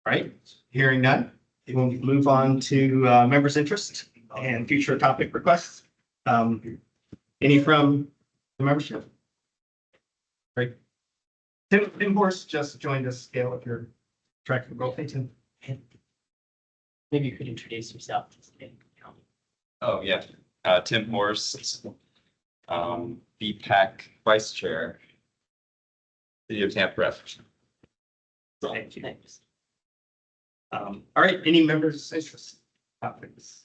All right, hearing none, we'll move on to members' interest and future topic requests. Any from the membership? Great. Tim Horse just joined us. Scale if you're tracking the roll. Hey, Tim. Maybe you could introduce yourself. Oh, yeah. Tim Horst, BPAC Vice Chair, City of Tampa Rep. Thank you. Thanks. All right, any members' interest topics?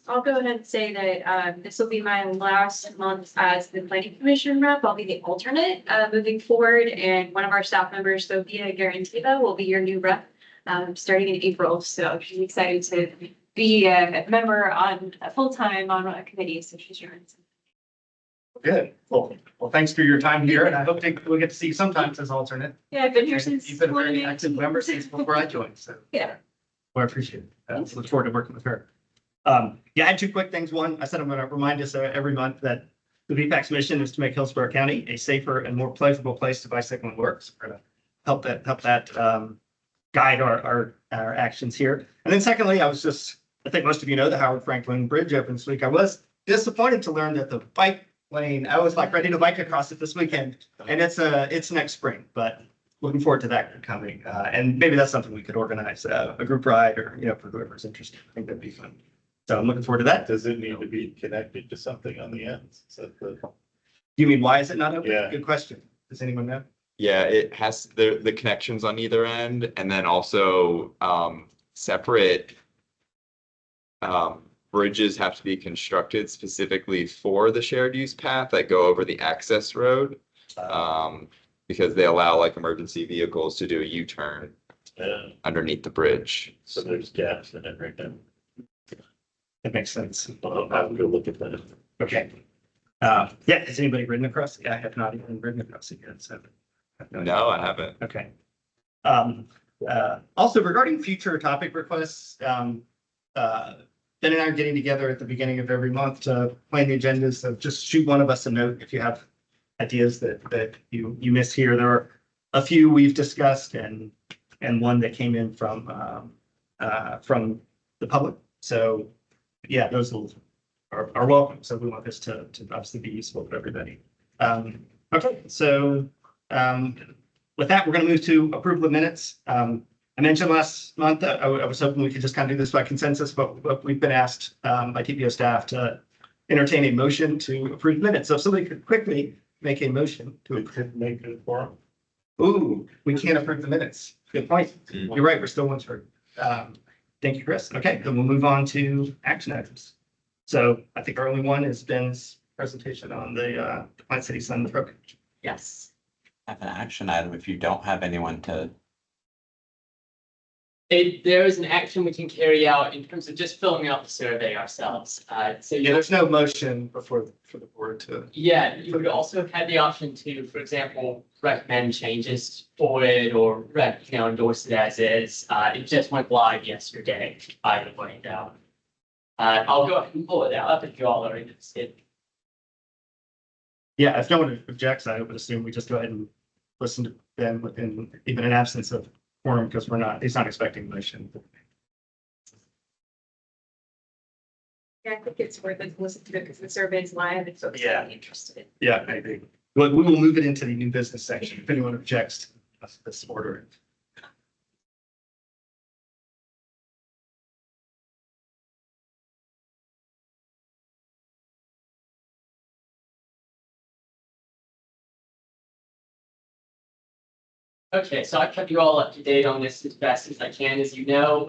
I'll go ahead and say that this will be my last month as the planning commission rep. I'll be the alternate moving forward, and one of our staff members, Sophia Garantiva, will be your new rep starting in April. So she's excited to be a member on full time on a committee. So she's joining. Good. Well, thanks for your time here, and I hope we'll get to see you sometimes as alternate. Yeah, I've been here since. You've been a very active member since before I joined, so. Yeah. Well, I appreciate it. Look forward to working with her. Yeah, I had two quick things. One, I said I'm going to remind us every month that the BPAC's mission is to make Hillsborough County a safer and more pleasurable place to bicycle and work. So we're going to help that guide our actions here. And then secondly, I think most of you know the Howard Franklin Bridge opened this week. I was disappointed to learn that the bike lane, I was like ready to bike across it this weekend, and it's next spring, but looking forward to that coming. And maybe that's something we could organize a group ride or, for whoever's interested. I think that'd be fun. So I'm looking forward to that. Does it need to be connected to something on the ends? You mean, why is it not open? Yeah. Good question. Does anyone know? Yeah, it has the connections on either end, and then also separate bridges have to be constructed specifically for the shared use path that go over the access road. Because they allow like emergency vehicles to do a U-turn underneath the bridge. So there's gaps in it right now. That makes sense. I'll have to go look at that. Okay. Yeah, has anybody ridden across it? I have not even ridden across it yet, so. No, I haven't. Okay. Also regarding future topic requests, Ben and I are getting together at the beginning of every month to plan the agendas. So just shoot one of us a note if you have ideas that you miss here. There are a few we've discussed and one that came in from the public. So yeah, those are welcome. So we want this to obviously be useful for everybody. Okay, so with that, we're going to move to approval of minutes. I mentioned last month that I was hoping we could just kind of do this by consensus, but we've been asked by TPO staff to entertain a motion to approve minutes. So if somebody could quickly make a motion to approve. Make it for them. Ooh, we can't approve the minutes. Good point. You're right. We're still one third. Thank you, Chris. Okay, then we'll move on to action items. So I think our only one is Ben's presentation on the Pine City Sun program. Yes. Have an action item if you don't have anyone to. There is an action we can carry out in terms of just filling out the survey ourselves. So Yeah, there's no motion for the board to. yeah, you would also have the option to, for example, recommend changes for it or endorse it as is. It just went live yesterday. Either way, though. I'll go ahead and pull it out if you all are interested. Yeah, if no one objects, I would assume we just go ahead and listen to Ben within even in absence of quorum because he's not expecting a motion. Yeah, I think it's worth it to listen to it because the survey is live and folks Yeah. are interested. Yeah, I agree. Well, we will move it into the new business section if anyone objects to this order. Okay, so I kept you all up to date on this as best as I can. As you know,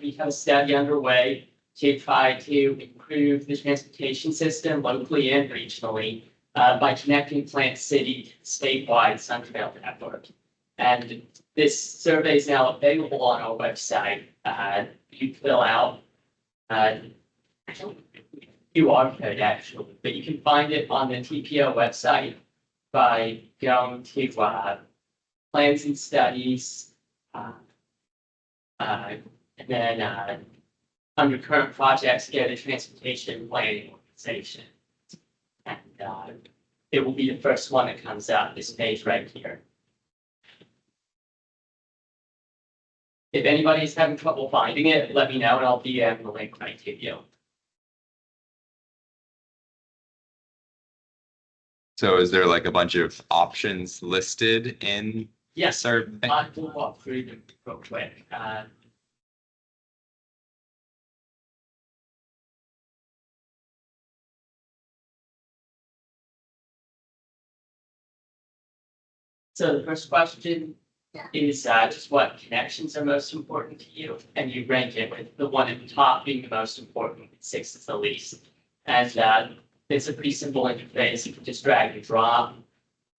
we have a study underway to try to improve the transportation system locally and regionally by connecting Plant City statewide Sunbelt network. And this survey is now available on our website. You fill out QR code actually, but you can find it on the TPO website by going to plans and studies, and then under current projects, go to transportation planning organization. And it will be the first one that comes out, this page right here. If anybody's having trouble finding it, let me know and I'll DM the link right to you. So is there like a bunch of options listed in Yes, certain thing? I will walk through them real quick. So the first question is just what connections are most important to you? And you rank it with the one at the top being the most important, 6 is the least. And it's a pretty simple interface. You can just drag and drop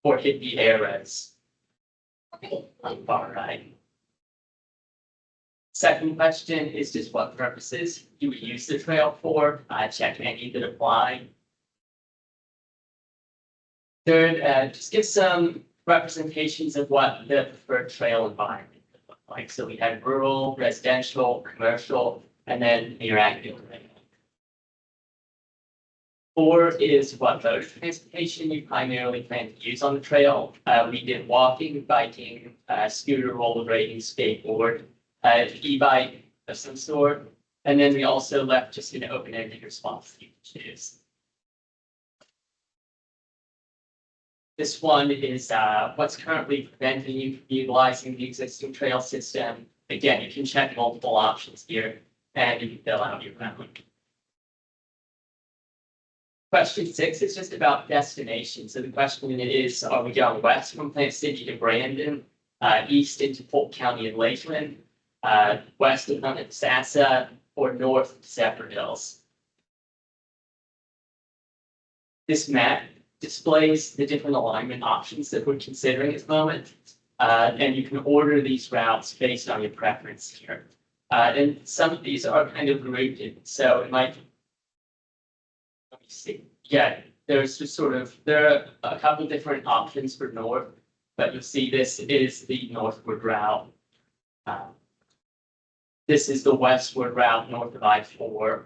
or hit the arrows on the far right. Second question is just what purposes you would use the trail for. Check any that apply. Third, just give some representations of what the preferred trail environment would look like. So we had rural, residential, commercial, and then your active. 4 is what mode of transportation you primarily plan to use on the trail. We did walking, biking, scooter, rollerblading, skateboard, e-bike of some sort. And then we also left just an open-ended response you can choose. This one is what's currently preventing you from utilizing the existing trail system. Again, you can check multiple options here and you can fill out your own. Question 6 is just about destination. So the question is, are we going west from Plant City to Brandon, east into Polk County and Lakeland, west of Sassa, or north of Zephyrhills? This map displays the different alignment options that we're considering at the moment. And you can order these routes based on your preference here. And some of these are kind of grouped, so it might. Let me see. Yeah, there's just there are a couple different options for north, but you'll see this is the northward route. This is the westward route north of I-4.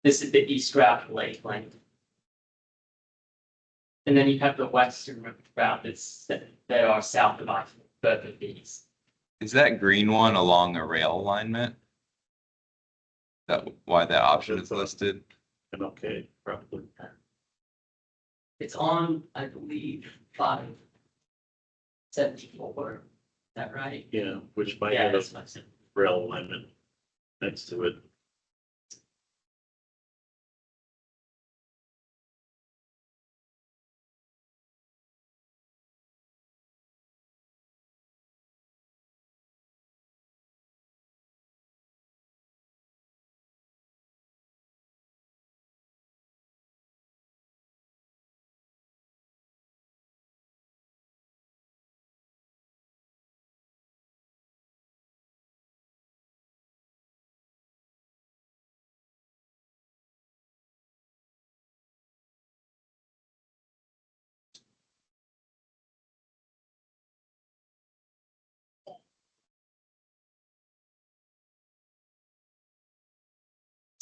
This is the east route to Lakeland. And then you have the western route that are south of I-4, both of these. Is that green one along a rail alignment? That why that option is listed? And okay, probably. It's on, I believe, 574. Is that right? Yeah, which might Yeah, have that's a what I said. rail alignment next to it.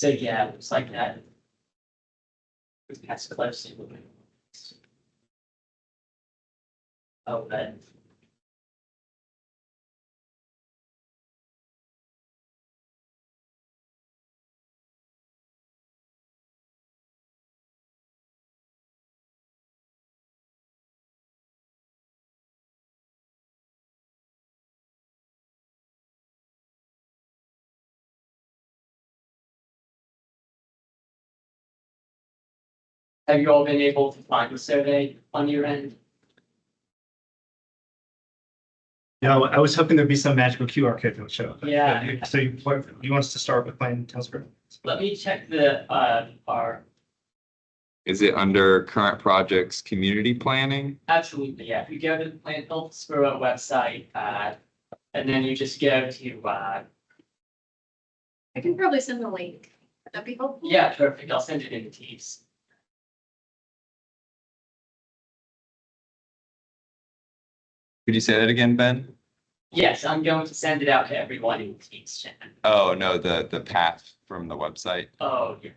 So yeah, it looks like that. That's close to it. Oh, but have you all been able to find the survey on your end? No, I was hoping there'd be some magical QR code that would show up. Yeah. So you want us to start with Plain Townsboro? Let me check the our Is it under current projects, community planning? absolutely, yeah. If you go to the Plant Hillsborough website, and then you just go to I can probably send the link. That'd be helpful. yeah, perfect. I'll send it in the Teams. Could you say that again, Ben? Yes, I'm going to send it out to everyone in the Teams chat. Oh, no, the path from the website. Oh, yeah.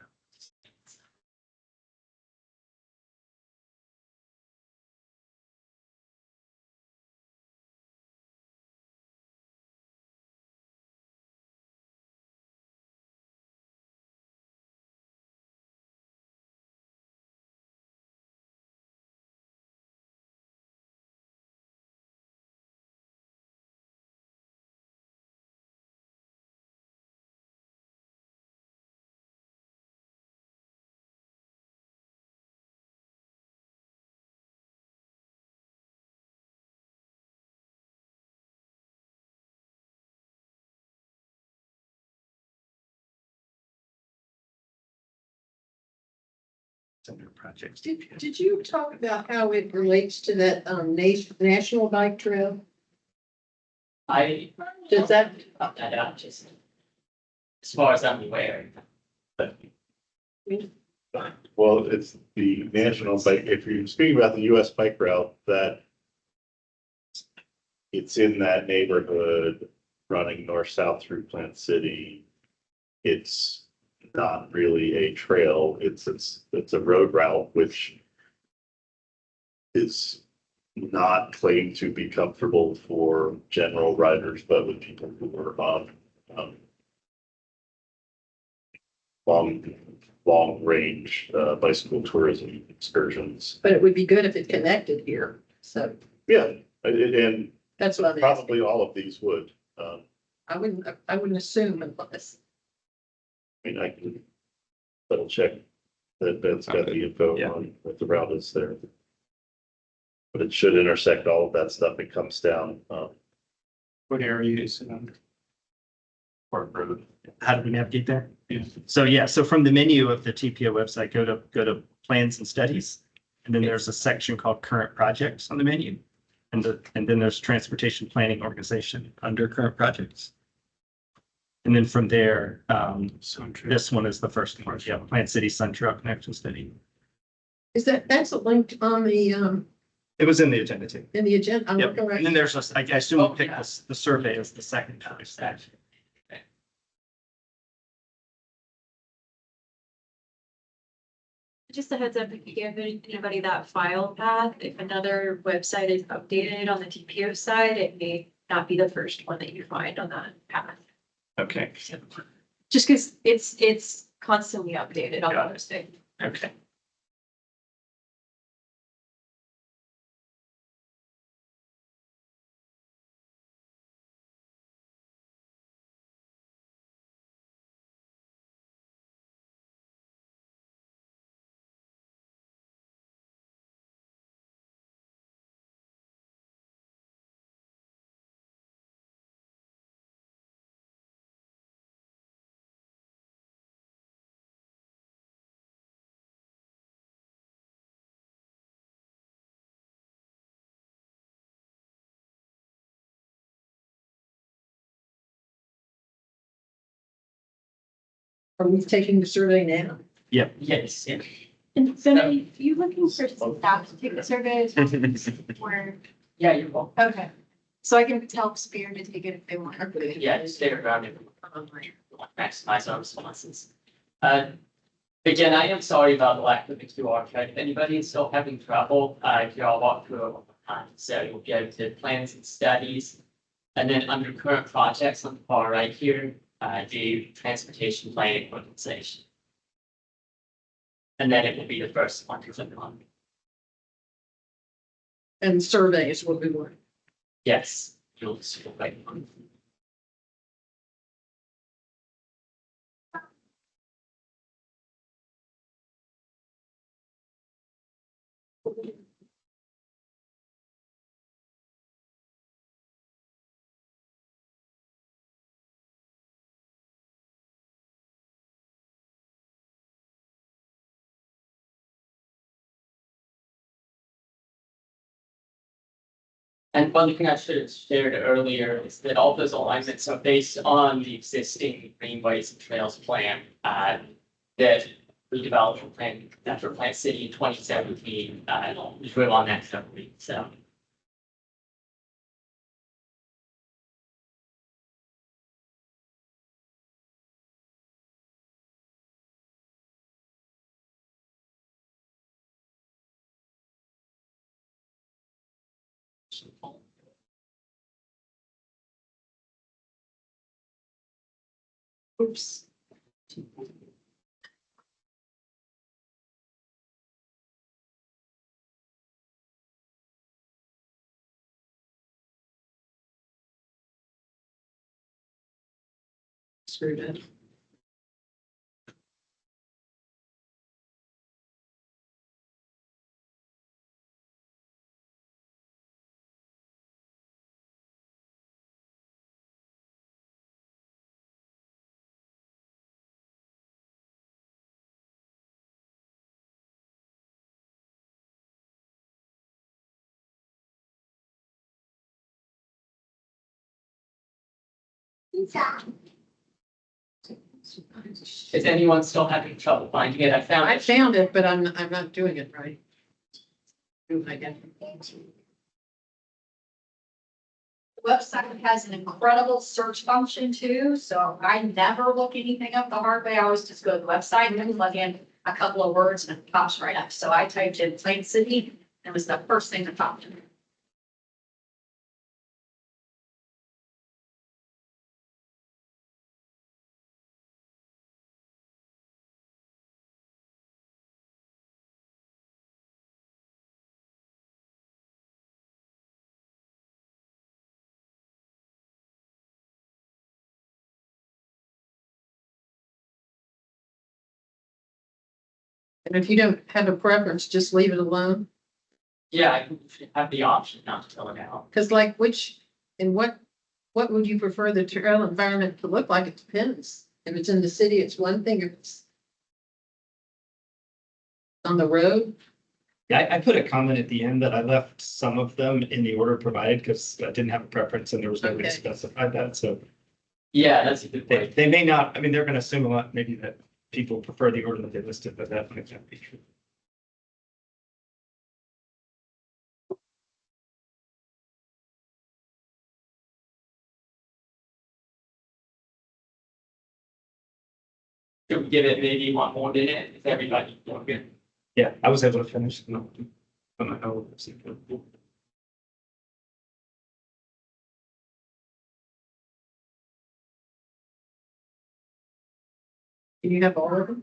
Center projects. Did you talk about how it relates to that, national bike trail? I Does that, pop that out just as far as I'm aware. Well, it's the national bike, if you're speaking about the US bike route, that it's in that neighborhood running north-south through Plant City. It's not really a trail, it's a road route, which is not claimed to be comfortable for general riders, but with people who are on, long range, bicycle tourism excursions. but it would be good if it connected here, so Yeah, and that's what I'm asking. probably all of these would, I wouldn't assume unless. I mean, I can double check that Ben's got the info Yeah. on what the route is there. But it should intersect all of that stuff. It comes down, What areas? Park Road. How do we navigate there? Yeah. So from the menu of the TPO website, go to plans and studies. And then there's a section called current projects on the menu. And then there's transportation planning organization under current projects. And then from there, this one is the first one. Yeah, Plant City Sun Trail Connection Study. That's a link on the, It was in the agenda too. in the agenda. I'm Yep. looking right. And then there's, I assume Oh, we picked yeah. the survey as the second choice. Just a heads up, if you give anybody that file path, if another website is updated on the TPO side, it may not be the first one that you find on that path. Okay, So, just because it's constantly updated on the Got it. website. okay. Are we taking the survey now? Yes, yeah. And so are you looking for staff to take the survey or, Yeah, you're welcome. okay. So I can tell Spear to take it if they want. Yeah, just stay around it. Maximize our responses. Again, I am sorry about the lack of the QR code. If anybody is still having trouble, here I'll walk through it one more time. So you'll go to plans and studies. And then under current projects on the far right here, do transportation planning organization. And then it will be the first one to click on. And survey is what we want. Yes, you'll see the right one. And one thing I should have shared earlier is that all those alignments are based on the existing greenways and trails plan, that we developed for Plant City in 2017, we drove on that separately, so. Oops. Screwed up. Is anyone still having trouble finding it? I found I it. found it, but I'm not doing it right. Do it again. The website has an incredible search function too, so I never look anything up the hard way. I always just go to the website and then plug in a couple of words and it pops right up. So I typed in Plain City and it was the first thing that popped in. And if you don't have a preference, just leave it alone. Yeah, I have the option not to fill it out. Cause like what would you prefer the trail environment to look like? It depends. If it's in the city, it's one thing. If it's on the road, Yeah, I put a comment at the end that I left some of them in the order provided because I didn't have a preference and there was no way to Okay. specify that, so. Yeah, that's a good point. They may not, I mean, they're gonna assume a lot, maybe that people prefer the order that they listed, but that might not be true. Should we give it maybe one more minute? Is everybody doing good? Yeah, I was able to finish. No, I don't know. can you have all of them?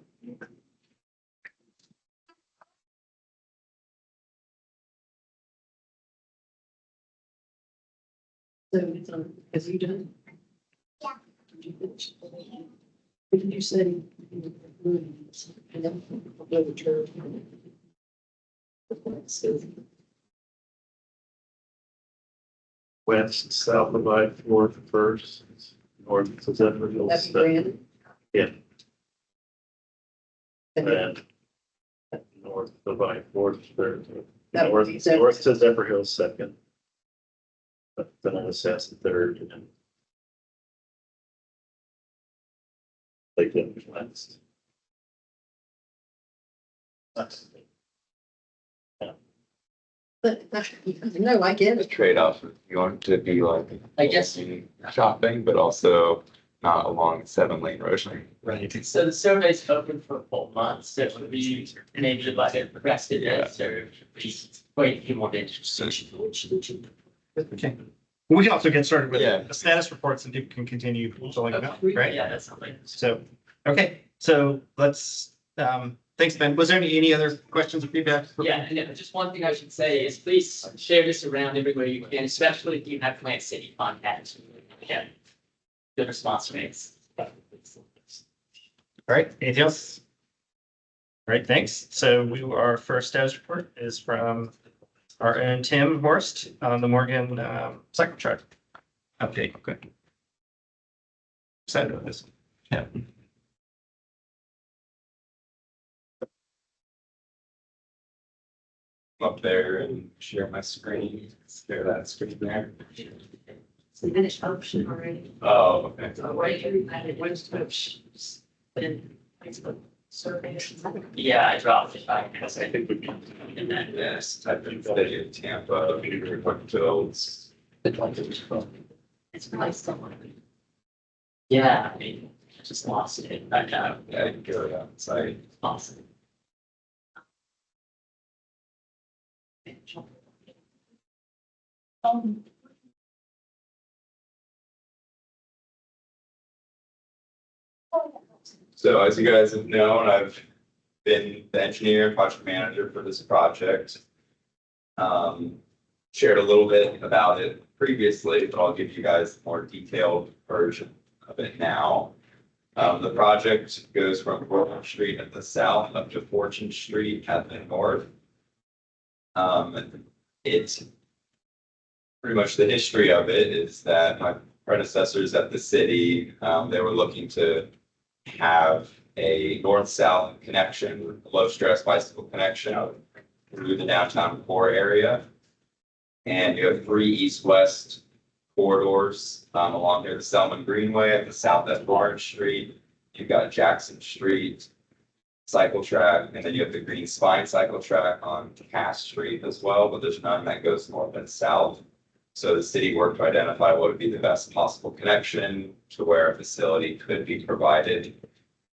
So it's on, has you done? Yeah. Did you finish? What did you say? West, south of I-4 first, north to Zephyrville. That'd be grand. Yeah, And and north of I-4 third. That would North, be Zephyr- north to Zephyrhill second. But then on the south the third and. Lakeland west. But, no, I get The it. trade-off, if you want to be like. I guess- Shopping, but also not along 7-lane road. Right. So the survey's open for a full month, so it would be maybe like a rest of this or wait a few more days. Okay. We can also get started with Yeah. the status reports and people can continue filling them out, right? Yeah, that's something. So, okay, so let's, thanks, Ben. Was there any other questions or feedback? Yeah, and just one thing I should say is please share this around everywhere you can, especially if you have Plant City contacts. Yeah. Good response rates. All right, anything else? All right, thanks. So our first status report is from our own Tim Horst on the Morgan cycle chart update. Okay. Excited about this. Yeah. Up there and share my screen, share that screen there. It's a finished option already. Oh, okay. So what do you add it was in Facebook survey. Yeah, I dropped it by because I I think we can. in that. Yes, type in city of Tampa, what builds. It's probably still. Yeah, I mean, I just lost it. I know. Yeah, you can go outside. Awesome. So as you guys have known, I've been the engineer and project manager for this project. Shared a little bit about it previously, but I'll give you guys a more detailed version of it now. The project goes from Portland Street at the south up to Fortune Street at the north. It's pretty much the history of it is that my predecessors at the city, they were looking to have a north-south connection, low-stress bicycle connection through the downtown core area. And you have 3 east-west corridors, along near the Selman Greenway at the south end of Orange Street. You've got Jackson Street cycle track, and then you have the Green Spine cycle track on Cass Street as well, but there's none that goes north and south. So the city worked to identify what would be the best possible connection to where a facility could be provided.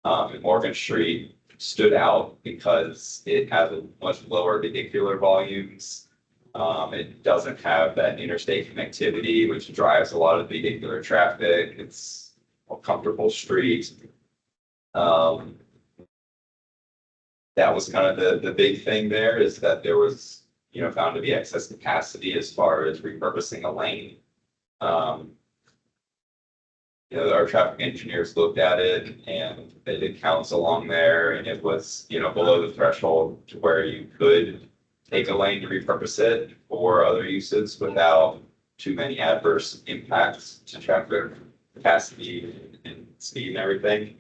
And Morgan Street stood out because it has a much lower vehicular volumes. It doesn't have that interstate connectivity, which drives a lot of vehicular traffic. It's a comfortable street. That was kind of the big thing there, is that there was, found to be excess capacity as far as repurposing a lane. Our traffic engineers looked at it and they did counts along there, and it was, below the threshold to where you could take a lane to repurpose it for other uses without too many adverse impacts to traffic capacity and speed and everything.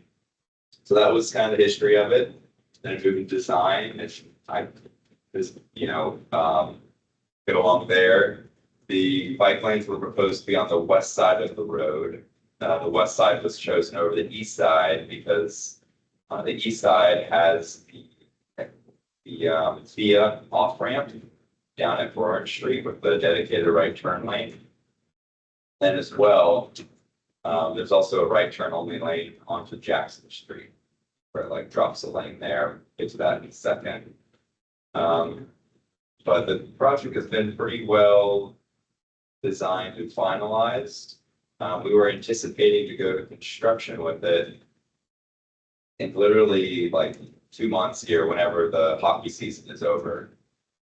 So that was kind of the history of it. Then moving to design, get along there. The bike lanes were proposed to be on the west side of the road. The west side was chosen over the east side because the east side has the via off ramp down at Orange Street with the dedicated right turn lane. And as well, there's also a right turn only lane onto Jackson Street, where it like drops a lane there. Get to that in a second. But the project has been pretty well designed and finalized. We were anticipating to go to construction with it in literally like 2 months here, whenever the hockey season is over.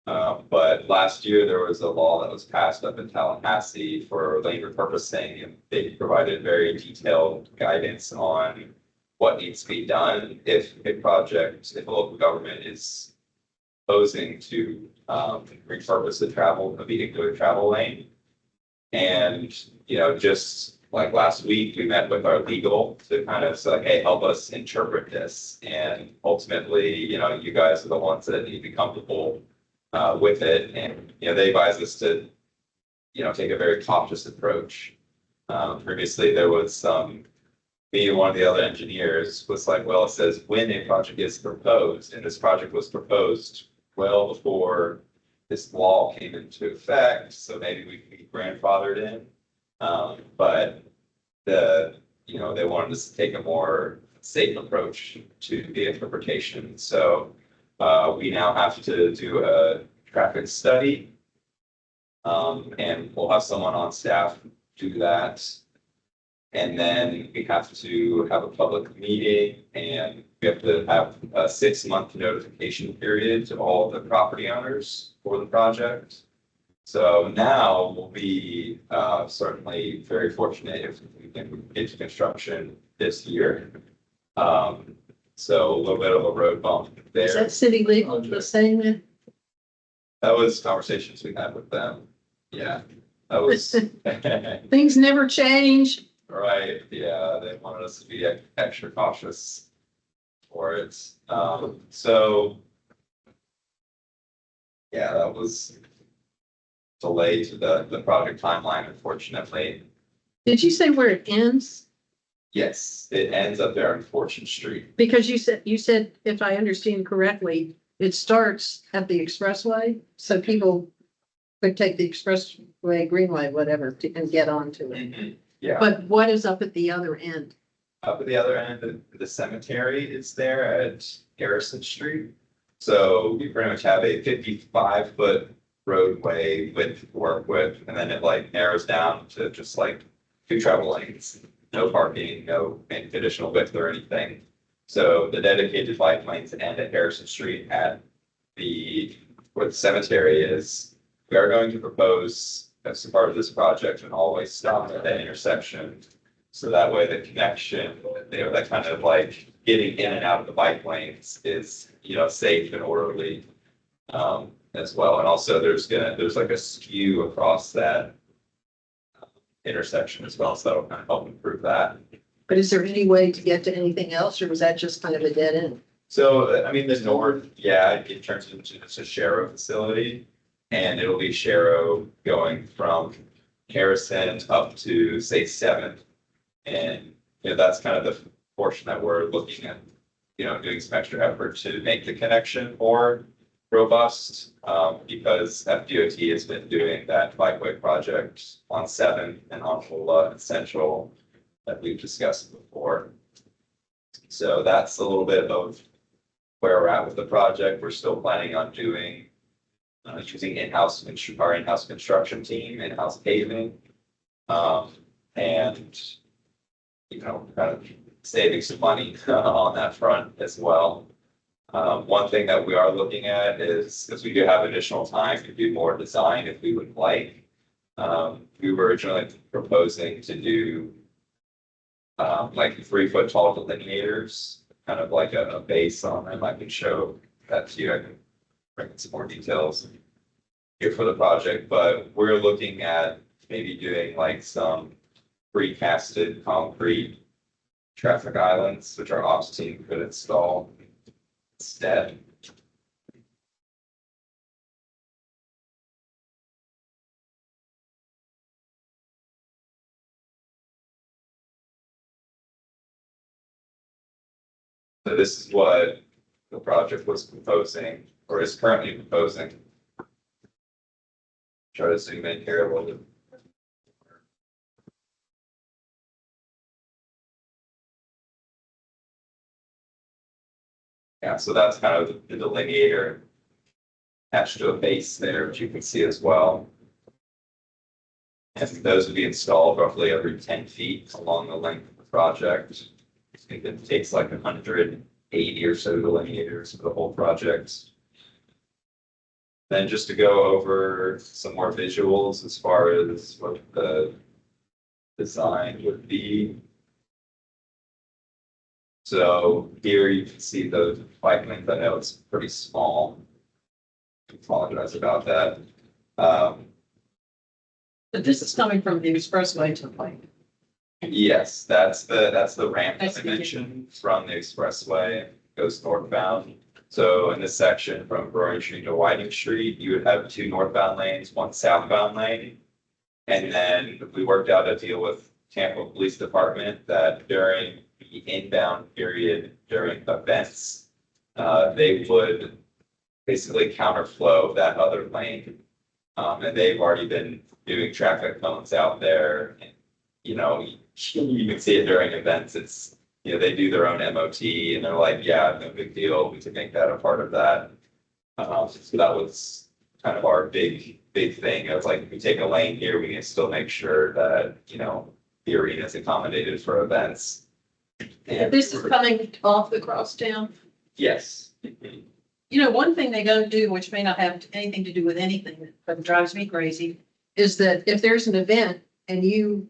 But last year there was a law that was passed up in Tallahassee for lane repurposing, and they provided very detailed guidance on what needs to be done if a local government is proposing to repurpose a vehicular travel lane. And, just like last week, we met with our legal to kind of say, hey, help us interpret this. And ultimately, you guys are the ones that need to be comfortable with it. And, they advise us to, take a very cautious approach. Previously, there was me and one of the other engineers was like, well, it says when a project is proposed, and this project was proposed well before this law came into effect, so maybe we could be grandfathered in. But they wanted us to take a more safe approach to the interpretation. So we now have to do a traffic study. And we'll have someone on staff do that. And then we have to have a public meeting, and we have to have a 6-month notification period to all the property owners for the project. So now we'll be certainly very fortunate if we can get to construction this year. So a little bit of a road bump there. Is that city legal just saying that? That was conversations we had with them. Yeah, that was. Things never change. Right, yeah, they wanted us to be extra cautious for it. So. Yeah, that was delayed to the project timeline, unfortunately. Did you say where it ends? Yes, it ends up there on Fortune Street. Because you said, if I understand correctly, it starts at the expressway, so people could take the expressway, Greenway, whatever, and get onto it. Yeah. But what is up at the other end? Up at the other end, the cemetery is there at Harrison Street. So we pretty much have a 55-foot roadway width to work with, and then it like narrows down to just like 2 travel lanes, no parking, no additional width or anything. So the dedicated bike lanes end at Harrison Street at where the cemetery is. We are going to propose as part of this project an all-way stop at that intersection. So that way the connection, that kind of like getting in and out of the bike lanes is, safe and orderly as well. And also there's like a skew across that intersection as well. So that'll kind of help improve that. But is there any way to get to anything else, or was that just kind of a dead end? So, I mean, the north, yeah, it turns into just a Shero facility, and it'll be Shero going from, Harrison up to say 7th. And, that's kind of the portion that we're looking at, doing some extra effort to make the connection more robust. Because FDOT has been doing that bikeway project on 7th and on Ola and Central that we've discussed before. So that's a little bit of where we're at with the project. We're still planning on doing using our in-house construction team, in-house paving. And kind of saving some money on that front as well. One thing that we are looking at is, because we do have additional time to do more design if we would like. We were originally proposing to do like 3-foot tall delineators, kind of like a base on them. I can show that to you. I can bring in some more details here for the project, but we're looking at maybe doing like some precasted concrete traffic islands, which our ops team could install instead. So this is what the project was proposing, or is currently proposing. Try to zoom in here a little bit. Yeah, so that's kind of the delineator attached to a base there, which you can see as well. And those would be installed roughly every 10 feet along the length of the project. I think it takes like 180 or so delineators for the whole project. Then just to go over some more visuals as far as what the design would be. So here you can see the bike length. I know it's pretty small. I apologize about that. But this is coming from the expressway to the lake. Yes, that's the ramp That's that I the- mentioned from the expressway, goes northbound. So in this section from Roaring Street to Whiting Street, you would have 2 northbound lanes, 1 southbound lane. And then we worked out a deal with Tampa Police Department that during the inbound period, during events, they would basically counterflow that other lane. And they've already been doing traffic cones out there. And, you can see it during events. It's, they do their own MOT and they're like, yeah, no big deal. We can make that a part of that. So that was kind of our big thing of like, if we take a lane here, we can still make sure that, the arena is accommodated for events. And This is coming off the crosstown. Yes. One thing they don't do, which may not have anything to do with anything, but drives me crazy, is that if there's an event and you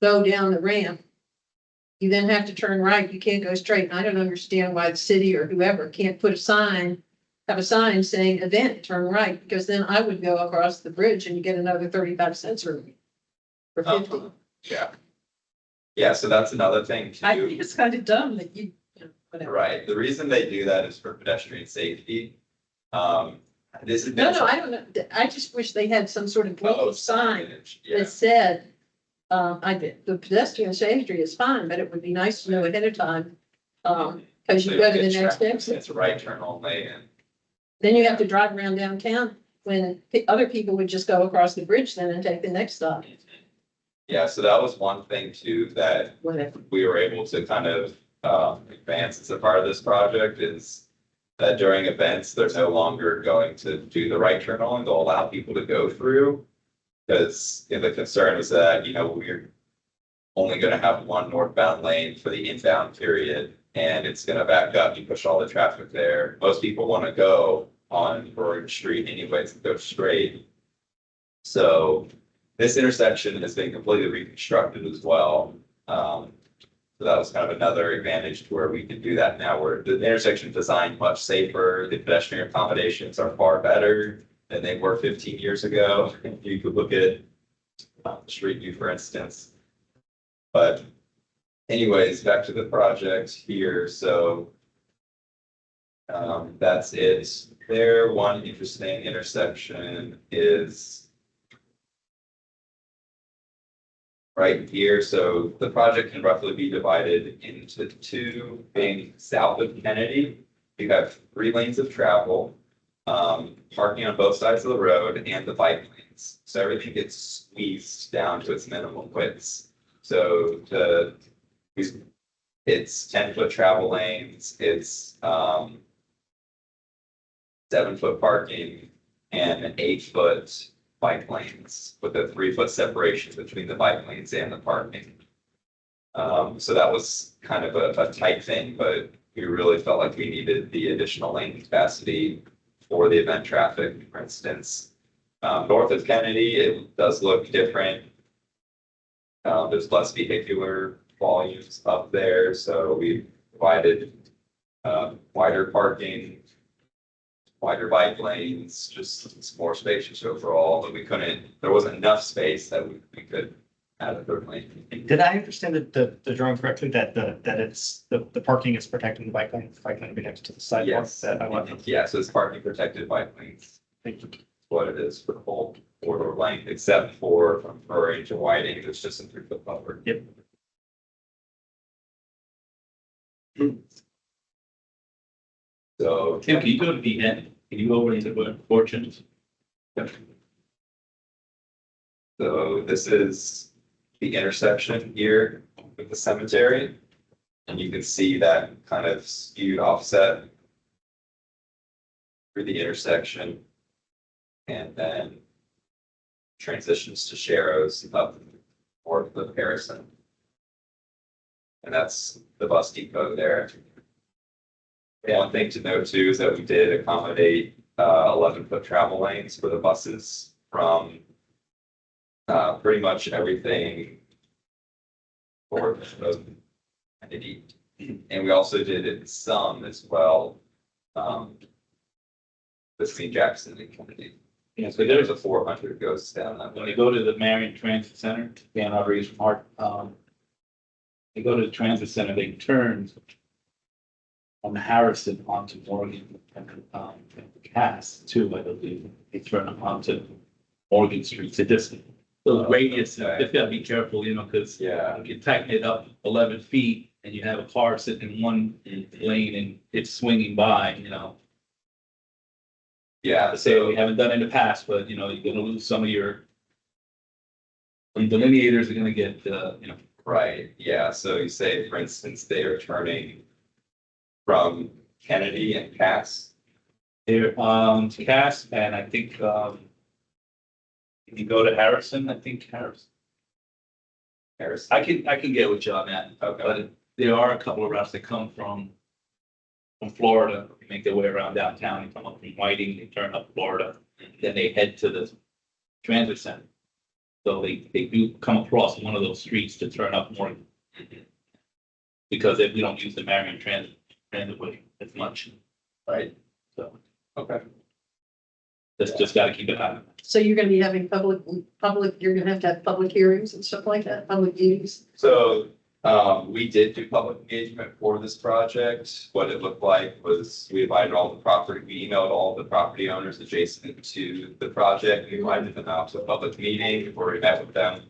go down the ramp, you then have to turn right. You can't go straight. And I don't understand why the city or whoever can't put have a sign saying event, turn right, because then I would go across the bridge and you get another 35 cents or 50. Yeah. Yeah, so that's another thing I too. think it's kind of dumb that whatever. Right, the reason they do that is for pedestrian safety. This is. No, I don't know. I just wish they had some sort of blinking sign Yeah, that said, the pedestrian safety is fine, but it would be nice to know ahead of time. Because you go to the next exit, it's a right turn only and. then you have to drive around downtown when other people would just go across the bridge then and take the next stop. Yeah, so that was one thing too, that Whatever. we were able to kind of advance as a part of this project is that during events, they're no longer going to do the right turn only, they'll allow people to go through. Because the concern is that, we're only gonna have 1 northbound lane for the inbound period. And it's gonna back up, you push all the traffic there. Most people wanna go on Roaring Street anyways, and go straight. So this intersection has been completely reconstructed as well. So that was kind of another advantage to where we can do that now, where the intersection designed much safer, the pedestrian accommodations are far better than they were 15 years ago. You could look at Street View, for instance. But anyways, back to the project here. So that's it. There, one interesting intersection is right here. So the project can roughly be divided into two, being south of Kennedy. You have 3 lanes of travel, parking on both sides of the road and the bike lanes. So everything gets squeezed down to its minimum widths. So it's 10-foot travel lanes, it's 7-foot parking and an 8-foot bike lanes with a 3-foot separation between the bike lanes and the parking. So that was kind of a tight thing, but we really felt like we needed the additional lane capacity for the event traffic, for instance. North of Kennedy, it does look different. There's less vehicular volumes up there, so we provided wider parking, wider bike lanes, just it's more spacious overall, but there wasn't enough space that we could add a 3rd lane. Did I understand the drawing correctly, that it's, the parking is protecting the bike lane will be next to the sidewalk? Yes, That I want. yeah, so it's parking protected bike lanes. Thank you. What it is for the whole corridor length, except for from Murray to Whiting, it's just a 3-foot buffer. Yep. So, Tim, can you go to the end? Can you go over into the fortunes? so this is the intersection here with the cemetery. And you can see that kind of skewed offset through the intersection. And then transitions to Sharrows up north of Harrison. And that's the bus depot there. One thing to note too is that we did accommodate 11-foot travel lanes for the buses from pretty much everything north of Kennedy. And we also did it some as well between Jackson and Kennedy. Yeah, so So there's there's a 400 goes down that when way. you go to the Marion Transit Center, Dan Rodriguez from Hart, they go to the transit center, they turn on Harrison onto Morgan and Cass too, I believe. They turn onto Morgan Street to distance. So the radius, you just gotta be careful, because Yeah, if you tighten it up 11 feet and you have a car sitting in one lane and it's swinging by, yeah, I say we haven't done it in the past, but you're gonna lose some of your delineators are gonna get, right, yeah, so you say, for instance, they are turning from Kennedy and Cass. Here, Cass, and I think, if you go to Harrison, I think Harrison, Harrison. I can get with you on that, Okay, but there are a couple of routes that come from Florida, make their way around downtown, they come up from Whiting, they turn up Florida, then they head to the transit center. So they do come across one of those streets to turn up more. Because if we don't use the Marion transit way as much, right, so okay. just gotta keep it on. So you're gonna be having you're gonna have to have public hearings and stuff like that, public meetings. So, we did do public engagement for this project. What it looked like was we invited all the property, we emailed all the property owners adjacent to the project. We invited them out to a public meeting before we met with them.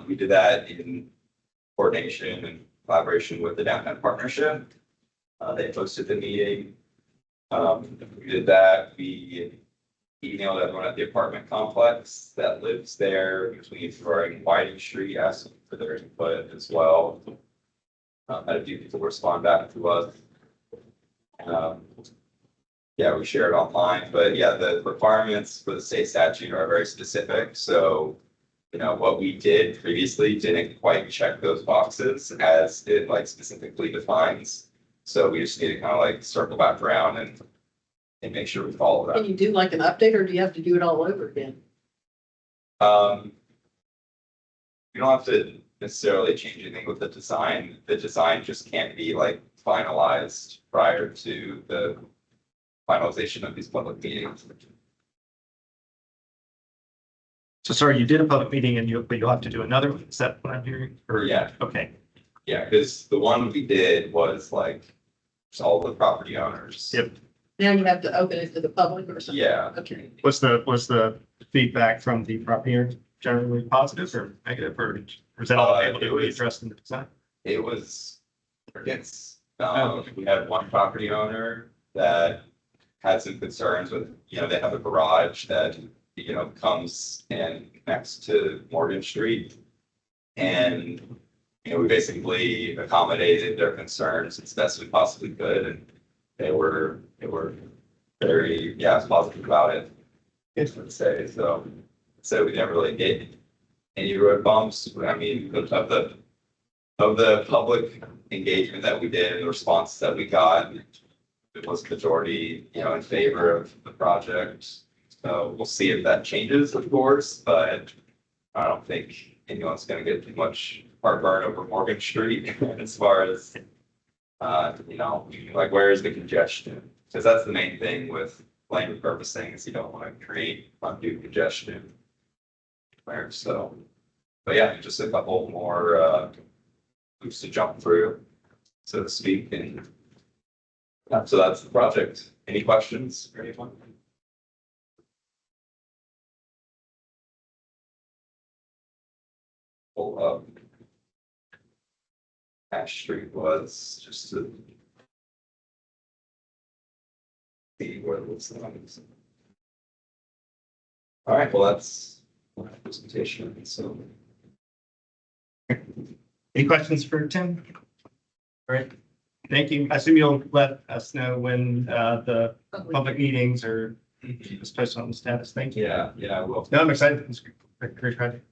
We did that in coordination and collaboration with the Downtown Partnership. They hosted the meeting. We did that. We emailed everyone at the apartment complex that lives there between Ferrari and Whiting Street, asked them for their input as well. Had a few people respond back to us. Yeah, we shared online, but yeah, the requirements for the state statute are very specific. So, what we did previously didn't quite check those boxes as it specifically defines. So we just need to kind of circle back around and make sure we follow that. Can you do like an update or do you have to do it all over again? You don't have to necessarily change anything with the design. The design just can't be finalized prior to the finalization of these public meetings. So sorry, you did a public meeting but you'll have to do another one. Is that what I'm hearing? Or, Yeah. Okay. Yeah, because the one we did was just all the property owners. Yep. Now you have to open it to the public or something? Yeah. Okay. Was the feedback from the property owner? generally positive or negative, or was that all able to It be was- addressed in the design? It was crickets. We had one property owner that had some concerns with, they have a garage that, comes and connects to Morgan Street. And, we basically accommodated their concerns as best we possibly could, and they were very, positive about it. I would say, so we didn't really get any road bumps. I mean, of the public engagement that we did and the response that we got, it was majority, in favor of the project. So we'll see if that changes, of course, but I don't think anyone's gonna get too much heartburn over Morgan Street as far as, like, where is the congestion? Because that's the main thing with lane repurposing, is you don't want to create undue congestion. Where, so, but yeah, just a couple more, hoops to jump through, so to speak, and so that's the project. Any questions for anyone? Pull up. Ash Street was just to see where it was. All right, well, that's my presentation, so. Any questions for Tim? All right, thank you. I assume you'll let us know when the public meetings are just posted on the status. Thank you. Yeah, I will. No, I'm excited. It's a great project.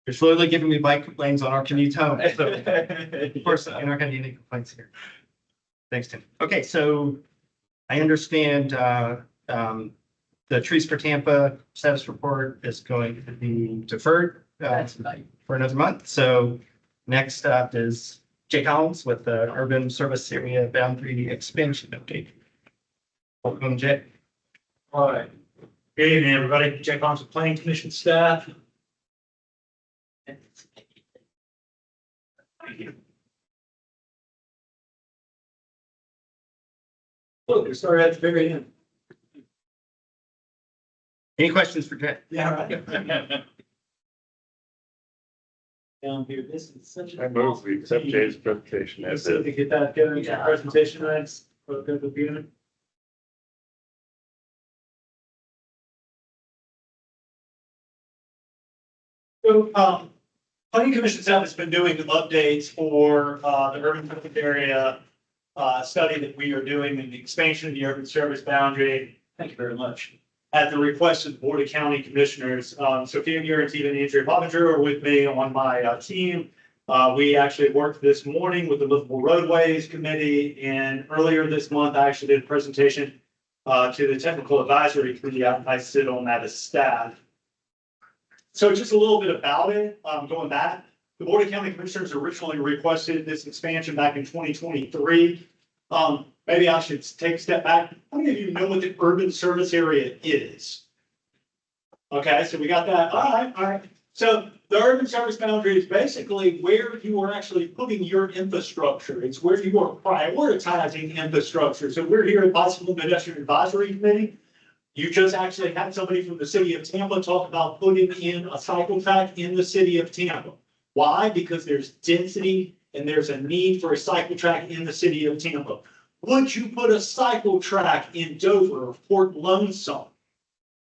You're slowly giving me bike complaints on our commute home. So of course, you're not going to get any complaints here. Thanks, Tim. Okay, so I understand the Trees for Tampa status report is going to be deferred for another month. So next up is Jay Collins with the Urban Service Area Boundary Expansion Update. Welcome, Jay. All right. Good evening, everybody. Jay Collins with Planning Commission staff. Look, we started at the very end. Any questions for Jay? Yeah, right. Down here, this is such a. I move we accept Jay's presentation as To is. get that going, the presentation rights for the computer. So, planning commission staff has been doing updates for, the urban growth area, study that we are doing in the expansion of the urban service boundary. Thank you very much. At the request of the Board of County Commissioners, Sophia Guarantee and Andrea Bobinger are with me on my, team. We actually worked this morning with the Livable Roadways Committee, and earlier this month, I actually did a presentation, to the Technical Advisory Committee. I sit on that as staff. So just a little bit about it, going back, the Board of County Commissioners originally requested this expansion back in 2023. Maybe I should take a step back. How many of you know what the urban service area is? Okay, so we got that. All right. So the urban service boundary is basically where you are actually putting your infrastructure. It's where you are prioritizing infrastructure. So we're here at Bicycle and Pedestrian Advisory Committee. You just actually had somebody from the city of Tampa talk about putting in a cycle track in the city of Tampa. Why? Because there's density and there's a need for a cycle track in the city of Tampa. Would you put a cycle track in Dover or Port Lonesome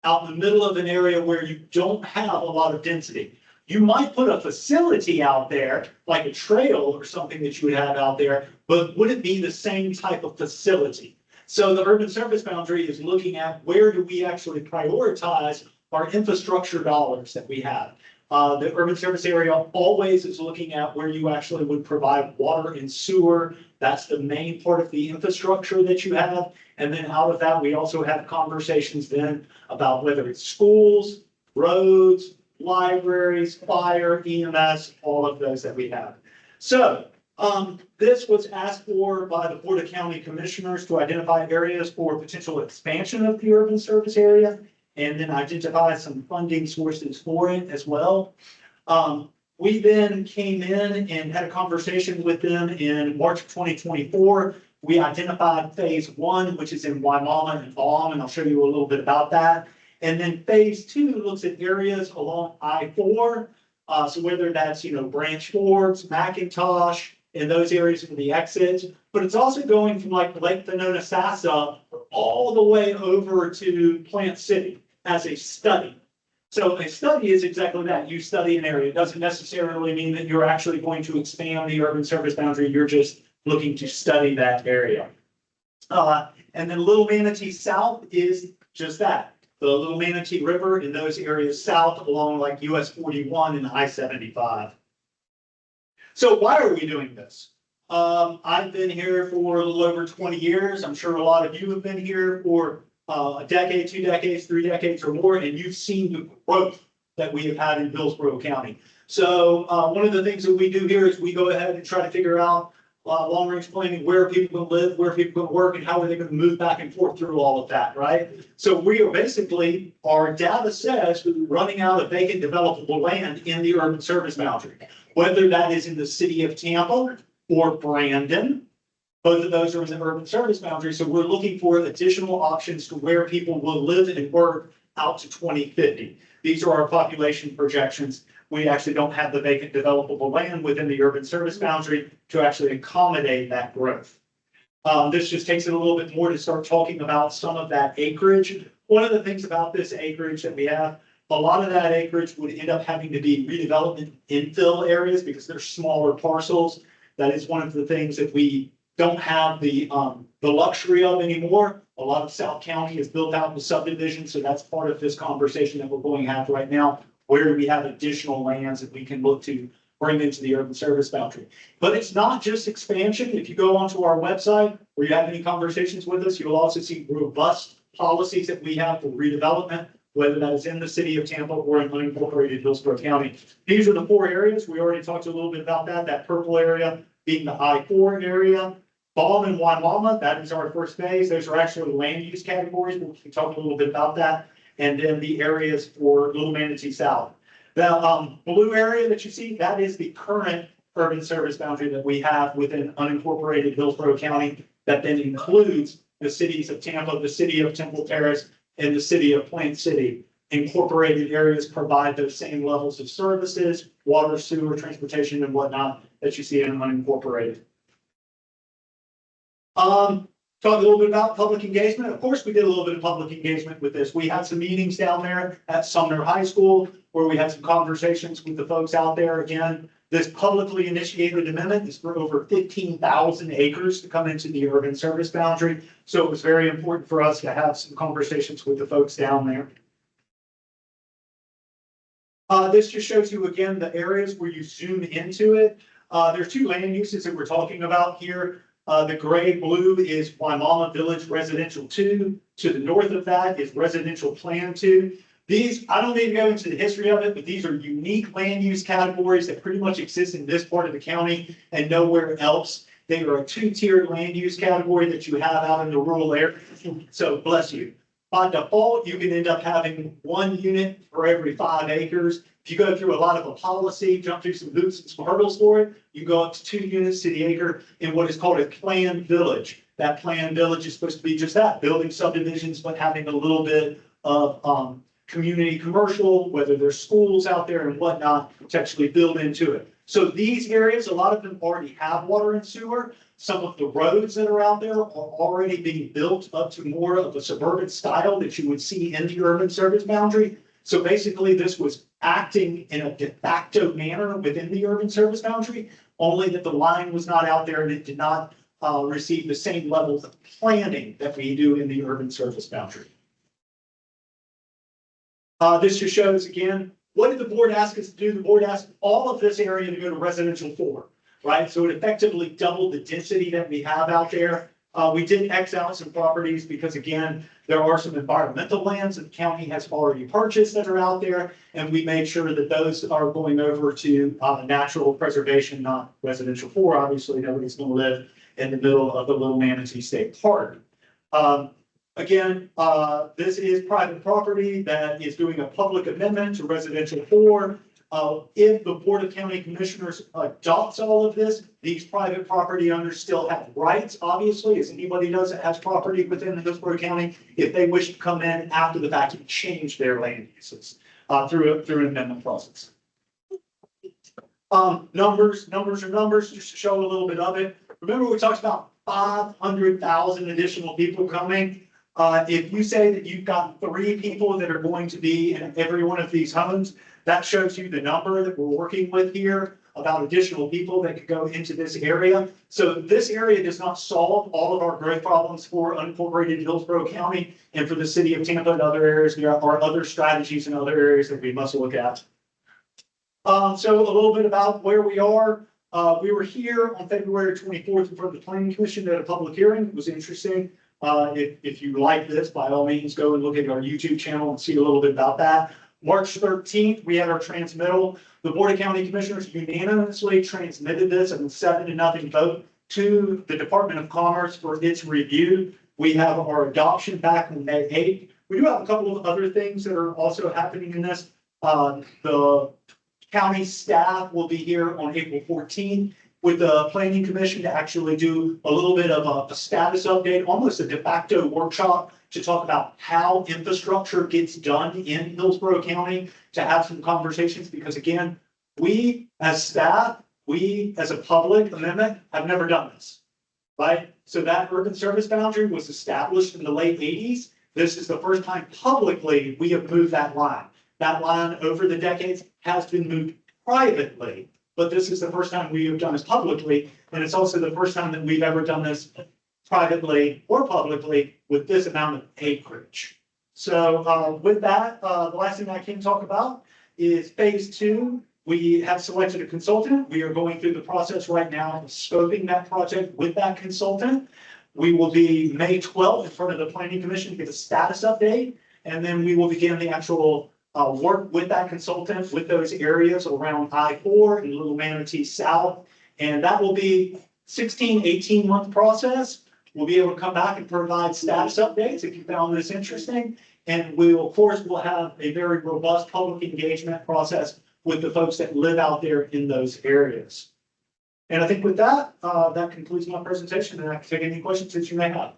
out in the middle of an area where you don't have a lot of density? You might put a facility out there, like a trail or something that you would have out there, but would it be the same type of facility? So the urban service boundary is looking at where do we actually prioritize our infrastructure dollars that we have. The urban service area always is looking at where you actually would provide water and sewer. That's the main part of the infrastructure that you have. And then out of that, we also have conversations then about whether it's schools, roads, libraries, fire, EMS, all of those that we have. So this was asked for by the Board of County Commissioners to identify areas for potential expansion of the urban service area, and then identify some funding sources for it as well. We then came in and had a conversation with them in March of 2024. We identified phase one, which is in Waimama and Baum, and I'll show you a little bit about that. And then phase 2 looks at areas along I-4. So whether that's, Branch Forks, McIntosh, and those areas for the exits, but it's also going from like Lake Venona all the way over to Plant City as a study. So a study is exactly that. You study an area. It doesn't necessarily mean that you're actually going to expand the urban service boundary. You're just looking to study that area. And then Little Manatee South is just that. The Little Manatee River in those areas south along like US 41 and I-75. So why are we doing this? I've been here for a little over 20 years. I'm sure a lot of you have been here for a decade, 2 decades, 3 decades or more, and you've seen the growth that we have had in Hillsborough County. So one of the things that we do here is we go ahead and try to figure out long-range planning, where people can live, where people can work, and how are they going to move back and forth through all of that, right? So we are basically, our data says, running out of vacant developable land in the urban service boundary, whether that is in the city of Tampa or Brandon. Both of those are in the urban service boundary, so we're looking for additional options to where people will live and work out to 2050. These are our population projections. We actually don't have the vacant developable land within the urban service boundary to actually accommodate that growth. This just takes it a little bit more to start talking about some of that acreage. One of the things about this acreage that we have, a lot of that acreage would end up having to be redevelopment infill areas because they're smaller parcels. That is one of the things that we don't have the luxury of anymore. A lot of South County is built out with subdivisions, so that's part of this conversation that we're going to have right now. Where do we have additional lands that we can look to bring into the urban service boundary? But it's not just expansion. If you go onto our website or you have any conversations with us, you'll also see robust policies that we have for redevelopment, whether that is in the city of Tampa or in unincorporated Hillsborough County. These are the 4 areas. We already talked a little bit about that. That purple area being the I-4 area. Baum and Waimama, that is our first phase. Those are actually land use categories. We can talk a little bit about that. And then the areas for Little Manatee South. The blue area that you see, that is the current urban service boundary that we have within unincorporated Hillsborough County that then includes the cities of Tampa, the city of Temple Terrace, and the city of Plant City. Incorporated areas provide those same levels of services, water, sewer, transportation, and whatnot that you see in unincorporated. Talk a little bit about public engagement. Of course, we did a little bit of public engagement with this. We had some meetings down there at Sumner High School where we had some conversations with the folks out there. Again, this publicly initiated amendment is for over 15,000 acres to come into the urban service boundary. So it was very important for us to have some conversations with the folks down there. This just shows you again the areas where you zoom into it. There's 2 land uses that we're talking about here. The gray blue is Waimama Village Residential 2. To the north of that is Residential Plan 2. These, I don't need to go into the history of it, but these are unique land use categories that pretty much exist in this part of the county and nowhere else. They are a 2-tiered land use category that you have out in the rural area. So bless you. By default, you can end up having 1 unit for every 5 acres. If you go through a lot of a policy, jump through some hoops and some hurdles for it, you go up to 2 units to the acre in what is called a planned village. That planned village is supposed to be just that, building subdivisions, but having a little bit of community commercial, whether there's schools out there and whatnot, to actually build into it. So these areas, a lot of them already have water and sewer. Some of the roads that are out there are already being built up to more of a suburban style that you would see in the urban service boundary. So basically, this was acting in a de facto manner within the urban service boundary, only that the line was not out there and it did not receive the same levels of planning that we do in the urban service boundary. This just shows again, what did the board ask us to do? The board asked all of this area to go to residential 4, right? So it effectively doubled the density that we have out there. We did X out some properties because again, there are some environmental lands that the county has already purchased that are out there. And we made sure that those are going over to natural preservation, not residential 4. Obviously, nobody's going to live in the middle of the Little Manatee State Park. Again, this is private property that is doing a public amendment to residential 4 to If the Board of County Commissioners adopts all of this, these private property owners still have rights, obviously, as anybody does that has property within Hillsborough County, if they wish to come in after the fact and change their land uses through an amendment process. Numbers are numbers, just to show a little bit of it. Remember, we talked about 500,000 additional people coming. If you say that you've got 3 people that are going to be in every one of these homes, that shows you the number that we're working with here about additional people that could go into this area. So this area does not solve all of our growth problems for unincorporated Hillsborough County and for the city of Tampa and other areas. There are other strategies in other areas that we must look at. So a little bit about where we are. We were here on February 24th in front of the Planning Commission at a public hearing. It was interesting. If you like this, by all means, go and look at our YouTube channel and see a little bit about that. March 13th, we had our transmittal. The Board of County Commissioners unanimously transmitted this in a 7-0 vote to the Department of Commerce for its review. We have our adoption back on May 8th. We do have a couple of other things that are also happening in this. The county staff will be here on April 14th with the Planning Commission to actually do a little bit of a status update, almost a de facto workshop to talk about how infrastructure gets done in Hillsborough County, to have some conversations, because again, we as staff, we as a public amendment have never done this, right? So that urban service boundary was established in the late 80s. This is the first time publicly we have moved that line. That line over the decades has been moved privately, but this is the first time we have done this publicly. And it's also the first time that we've ever done this privately or publicly with this amount of acreage. So with that, the last thing I can talk about is phase 2. We have selected a consultant. We are going through the process right now of scoping that project with that consultant. We will be May 12th in front of the Planning Commission to get a status update, and then we will begin the actual work with that consultant with those areas around I-4 and Little Manatee South. And that will be 16, 18-month process. We'll be able to come back and provide status updates if you found this interesting. And we will, of course, will have a very robust public engagement process with the folks that live out there in those areas. And I think with that, that concludes my presentation, and I can take any questions that you may have.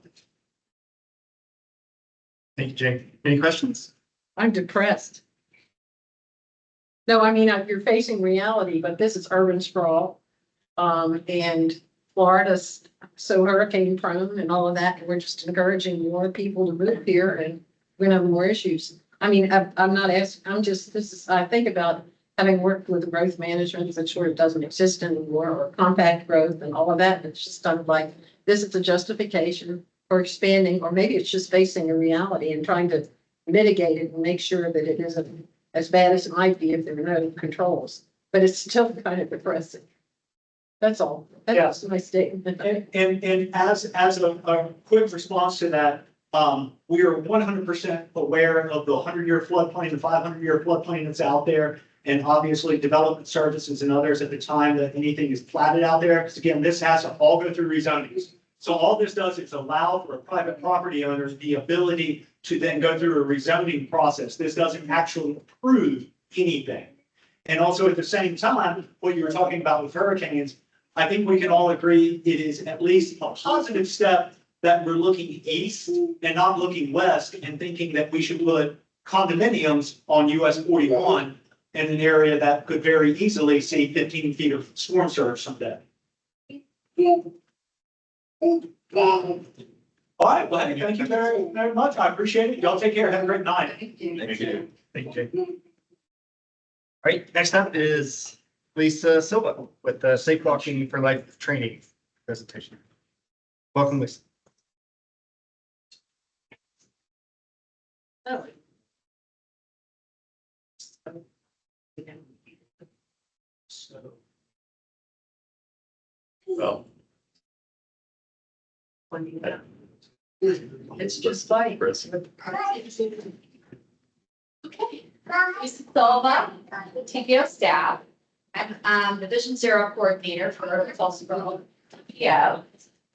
Thank you, Jake. Any questions? I'm depressed. No, I mean, you're facing reality, but this is urban sprawl. And Florida's so hurricane prone and all of that. And we're just encouraging more people to move here, and we're gonna have more issues. I mean, I'm not asking, I think about having worked with growth management that sort of doesn't exist anymore, or compact growth and all of that. It's just kind of like, this is a justification for expanding, or maybe it's just facing a reality and trying to mitigate it and make sure that it isn't as bad as it might be if there are no controls. But it's still kind of depressing. That's all. That's my statement. And as a quick response to that, we are 100% aware of the 100-year floodplain, the 500-year floodplain that's out there, and obviously development services and others at the time that anything is platted out there. Because again, this has to all go through rezoning. So all this does is allow for private property owners the ability to then go through a rezoning process. This doesn't actually approve anything. And also at the same time, what you were talking about with hurricanes, I think we can all agree it is at least a positive step that we're looking east and not looking west and thinking that we should put condominiums on US 41 in an area that could very easily see 15 feet of storm surge someday. All right, well, thank you very, very much. I appreciate it. Y'all take care. Have a great night. Thank you. Thank you, Jake. All right, next up is Lisa Silva with the Safe Walking for Life training presentation. Welcome, Lisa. Oh. So. Well. It's just like. Okay. Lisa Silva, the TPO staff. I'm the Vision Zero coordinator for Tulsa TPO.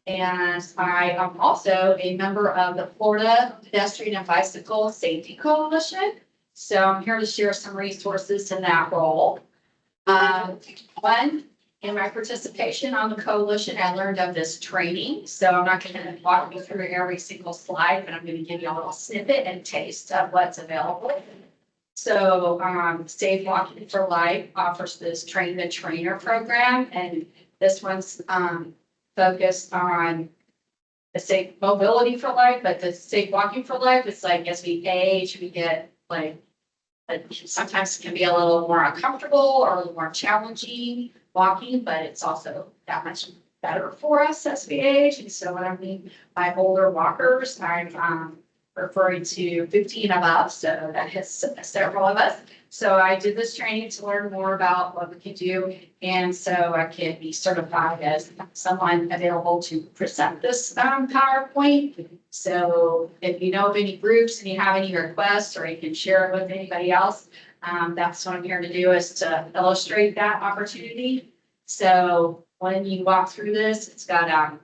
And I am also a member of the Florida Pedestrian and Bicycle Safety Coalition. So I'm here to share some resources in that role. One, in my participation on the coalition, I learned of this training. So I'm not going to walk you through every single slide, but I'm going to give you a little snippet and taste of what's available. So, Safe Walking for Life offers this train the trainer program, and this one's, focused on the safe mobility for life, but the safe walking for life, it's like as we age, we get like, sometimes it can be a little more uncomfortable or a little more challenging walking, but it's also that much better for us as we age. And so what I mean by older walkers, I'm referring to 15 and above, so that has several of us. So I did this training to learn more about what we can do, and so I can be certified as someone available to present this PowerPoint. So if you know of any groups and you have any requests, or you can share it with anybody else, that's what I'm here to do, is to illustrate that opportunity. So when you walk through this, it's got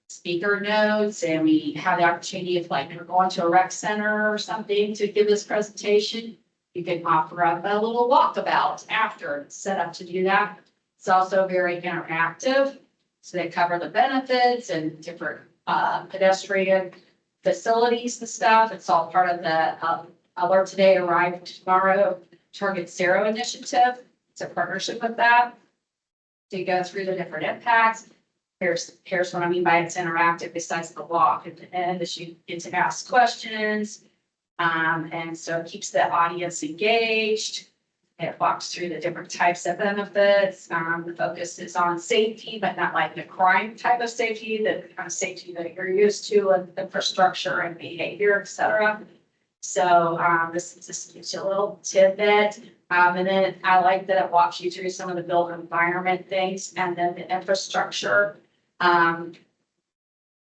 speaker notes, and we have the opportunity, if like you're going to a rec center or something to give this presentation, you can offer up a little walkabout after. It's set up to do that. It's also very interactive. So they cover the benefits and different pedestrian facilities and stuff. It's all part of the Alert Today, Arrive Tomorrow, Target Zero initiative. It's a partnership with that. So you go through the different impacts. Here's what I mean by it's interactive besides the walk. At the end, is you get to ask questions. And so it keeps the audience engaged. It walks through the different types of benefits. The focus is on safety, but not like the crime type of safety, the kind of safety that you're used to, and infrastructure and behavior, et cetera. So this just gives you a little tidbit. And then I like that it walks you through some of the built environment things, and then the infrastructure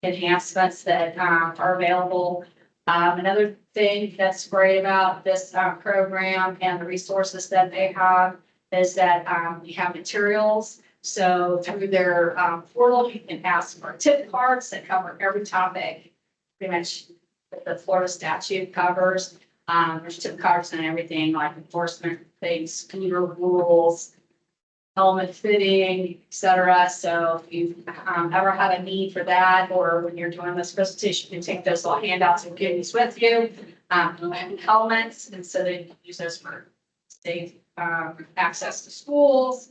enhancements that are available. Another thing that's great about this program and the resources that they have is that we have materials. So through their portal, you can ask for tip cards that cover every topic, pretty much that the Florida statute covers. There's tip cards and everything like enforcement things, scooter rules, helmet fitting, et cetera. So if you ever have a need for that, or when you're doing this presentation, you can take those little handouts and get these with you. Helmets, and so they use those for safe access to schools.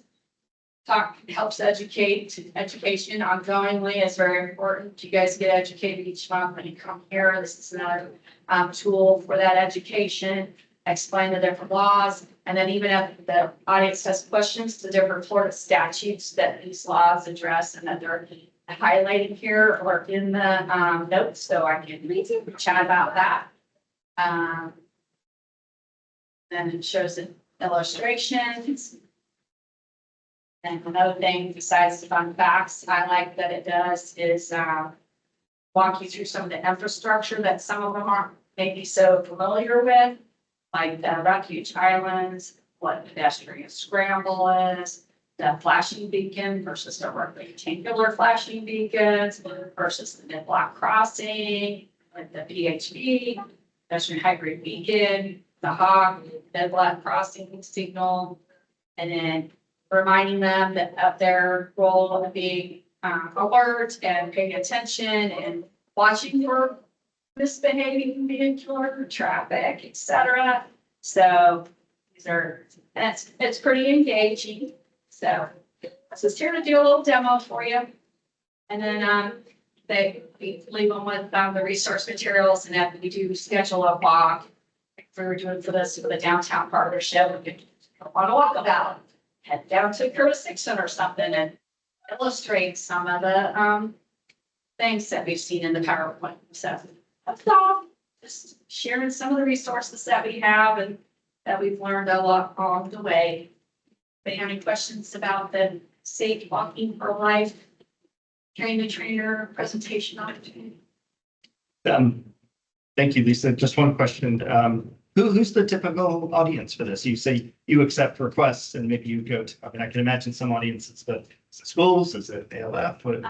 Helps education ongoingly is very important. You guys get educated each month when you come here. This is another tool for that education. Explain the different laws, and then even if the audience has questions, the different Florida statutes that these laws address, and that they're highlighted here or in the notes, so I can read it, chat about that. Then it shows the illustrations. And another thing besides the fun facts I like that it does is walk you through some of the infrastructure that some of them aren't maybe so familiar with, like the refuge islands, what pedestrian scramble is, the flashing beacon versus the rectangular flashing beacons versus the mid-block crossing, like the PHB, pedestrian hybrid beacon, the hawk, mid-block crossing signal, and then reminding them that of their role of being alert and paying attention and watching for misbehaving vehicular traffic, et cetera. So these are, and it's pretty engaging. So I was just here to do a little demo for you. And then we leave them with the resource materials, and then we do schedule a walk. If we were doing for this for the downtown partnership, we could want to walk about, head down to Curtis Dixon or something and illustrate some of the things that we've seen in the PowerPoint. So that's all. Just sharing some of the resources that we have and that we've learned a lot along the way. If you have any questions about the Safe Walking for Life Train the Trainer presentation opportunity? Thank you, Lisa. Just one question. Who's the typical audience for this? You say you accept requests and maybe you go to, I mean, I can imagine some audiences, but is it schools? Is it ALF? What?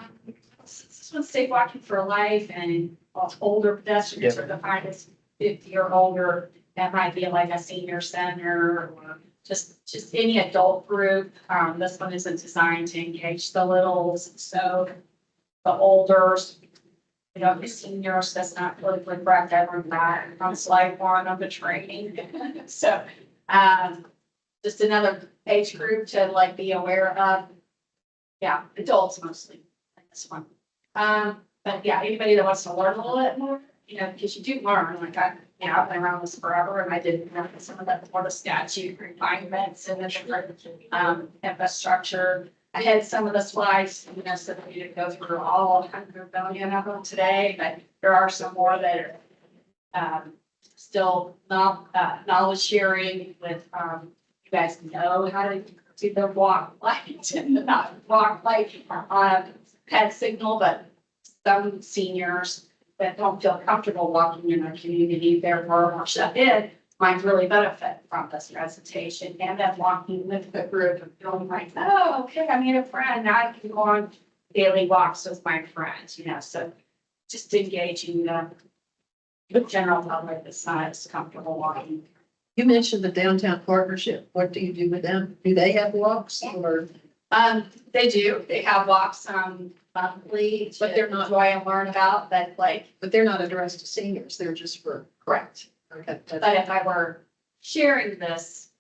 This one's Safe Walking for Life, and older pedestrians are defined as 50 or older. That might be like a senior center or just any adult group. This one isn't designed to engage the littles, so the olders, the seniors, that's not really correct. I learned that on slide one of the training. So, just another age group to like be aware of. Yeah, adults mostly, like this one. But yeah, anybody that wants to learn a little bit more, because you do learn, I've been around this forever and I did some of that Florida statute refinements and the different, infrastructure. I had some of the slides, so that we didn't go through all 100 million of them today, but there are some more that are, still not, knowledge sharing with, you guys know how to do the walk light and the not walk light on pet signal, but some seniors that don't feel comfortable walking in our community, therefore more shut in, might really benefit from this presentation. And then walking with the group and feeling like, oh, okay, I made a friend. Now I can go on daily walks with my friends, so just engaging the general public that's not as comfortable walking. You mentioned the downtown partnership. What do you do with them? Do they have walks or? They do. They have walks monthly, But they're not- enjoy and learn about, but But they're not addressed to seniors. They're just for, correct. okay. But if I were sharing this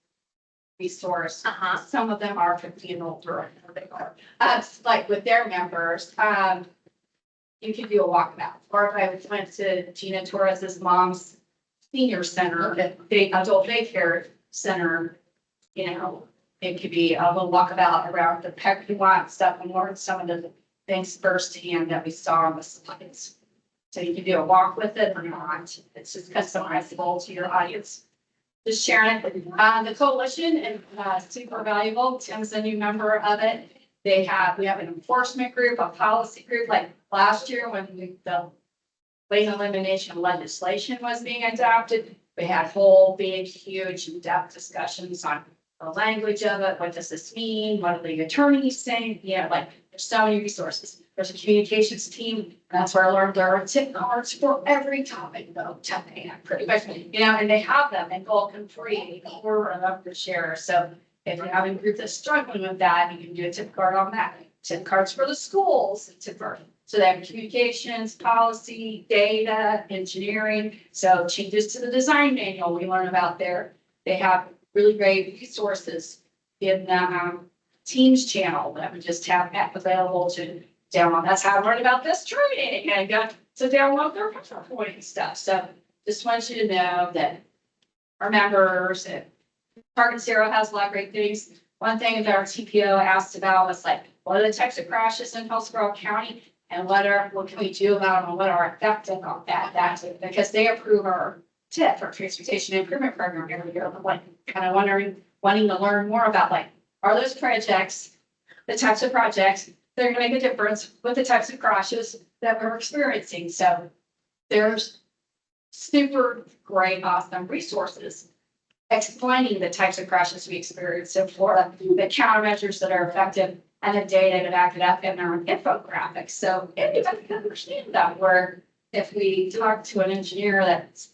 resource, some of them are 50 and older, I know they are. Like with their members, you could do a walkabout. Or if I went to Gina Torres's mom's senior center, the adult daycare center, it could be a little walkabout around the parking lot and stuff and learn some of the things firsthand that we saw on the slides. So you can do a walk with it or not. It's just customizable to your audience. Just sharing it. The coalition is super valuable. Tim's a new member of it. We have an enforcement group, a policy group, like last year when the late elimination legislation was being adopted. We had whole big, huge, in-depth discussions on the language of it. What does this mean? What are the attorneys saying? There's so many resources. There's a communications team. That's where I learned there are tip cards for every topic, though, pretty much, and they have them in bulk and free for enough to share. So if you're having a group that's struggling with that, you can do a tip card on that. Tip cards for the schools, so they have communications, policy, data, engineering. So changes to the design manual we learn about there. They have really great resources in the Teams channel that we just have available to download. That's how I learned about this training. And I got to download their PowerPoint and stuff. So just want you to know that our members and Target Zero has a lot of great things. One thing that our TPO asked about was what are the types of crashes in Hillsborough County and what can we do about them and what are effective on that, because they approve our TIP, our Transportation Improvement Program every year. I'm kind of wanting to learn more about are those projects, the types of projects that are going to make a difference with the types of crashes that we're experiencing. So there's super great, awesome resources explaining the types of crashes we experience in Florida, the countermeasures that are effective, and the data to back it up in our infographics. So anybody can understand that, where if we talk to an engineer that's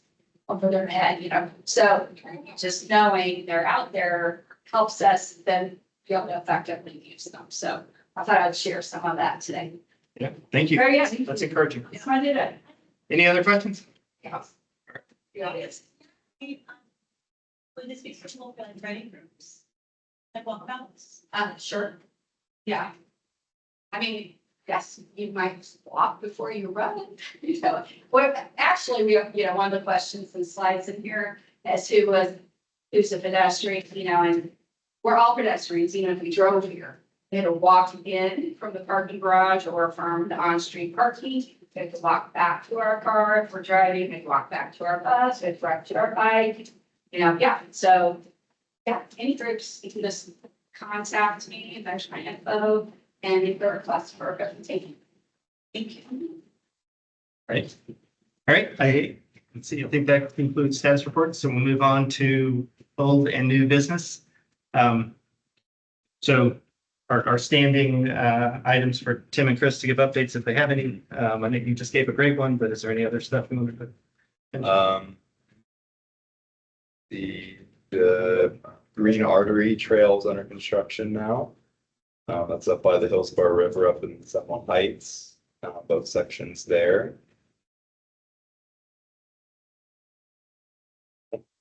over their head, so just knowing they're out there helps us then be able to effectively use them. So I thought I'd share some of that today. Yeah, thank you. Very good. That's encouraging. Yes, I did it. Any other questions? Yes. The audience. Would this be suitable for training groups? Like walkabouts? Sure. Yeah. I mean, yes, you might walk before you run, Well, actually, we have, one of the questions and slides in here as who's a pedestrian, and we're all pedestrians, even if we drove here. We had to walk in from the parking garage or from the on-street parking. We had to walk back to our car if we're driving, we had to walk back to our bus, we had to walk to our bike. So, any groups, you can just contact me, there's my info, and if there are requests for a presentation. Thank you. Right. All right. Let's see. I think that concludes status reports. So we'll move on to old and new business. So our standing items for Tim and Chris to give updates if they have any. I think you just gave a great one, but is there any other stuff we want to put? The regional artery trails under construction now. That's up by the Hillsborough River up in Seminole Heights, both sections there.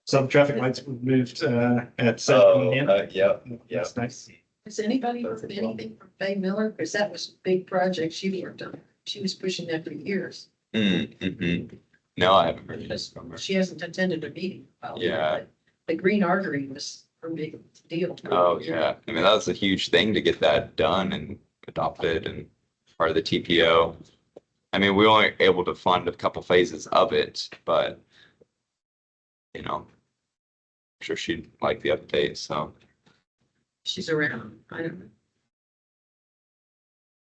Some traffic lights were moved at Oh, Seven. yep, yep. That's nice. Has anybody heard anything from Faye Miller? Because that was a big project she worked on. She was pushing that for years. Mm-hmm. No, I haven't heard this from her. She hasn't attended a meeting about it. Yeah. but The green artery was a big deal. Oh, yeah. I mean, that was a huge thing to get that done and adopted and part of the TPO. I mean, we were only able to fund a couple phases of it, but I'm sure she'd like the update, so. She's around. I don't know.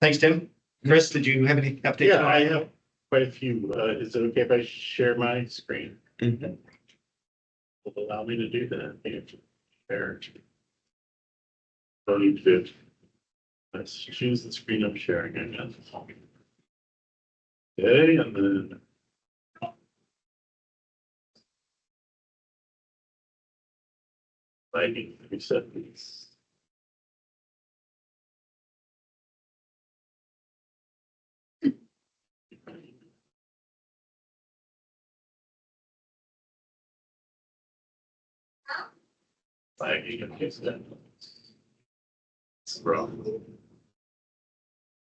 Thanks, Tim. Chris, did you have any updates? Yeah, I have quite a few. Is it okay if I share my screen? Mhm. Will allow me to do that. Share. Don't need to. Let's choose the screen I'm sharing, I guess. Okay, and then. I need to reset these. I need to fix that. It's wrong.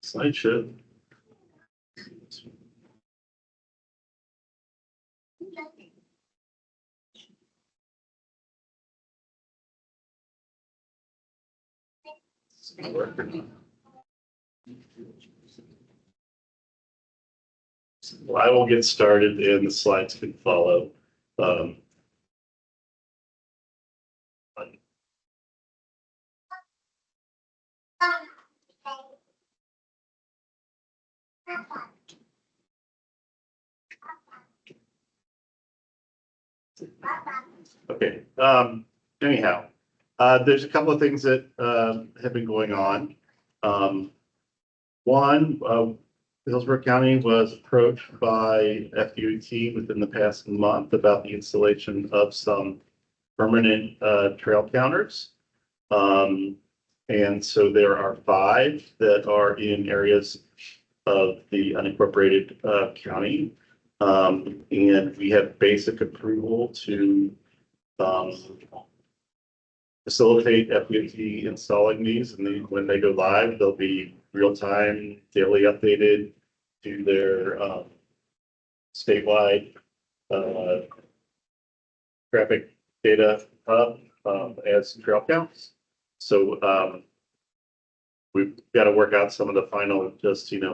Slideshow. It's not working. Well, I will get started and the slides can follow. Okay, anyhow, there's a couple of things that, have been going on. One, Hillsborough County was approached by FUT within the past month about the installation of some permanent, trail counters. And so there are 5 that are in areas of the unincorporated, county. And we have basic approval to, facilitate FUT installing these, and then when they go live, they'll be real-time, daily updated to their statewide traffic data hub as trail counts. So we've got to work out some of the final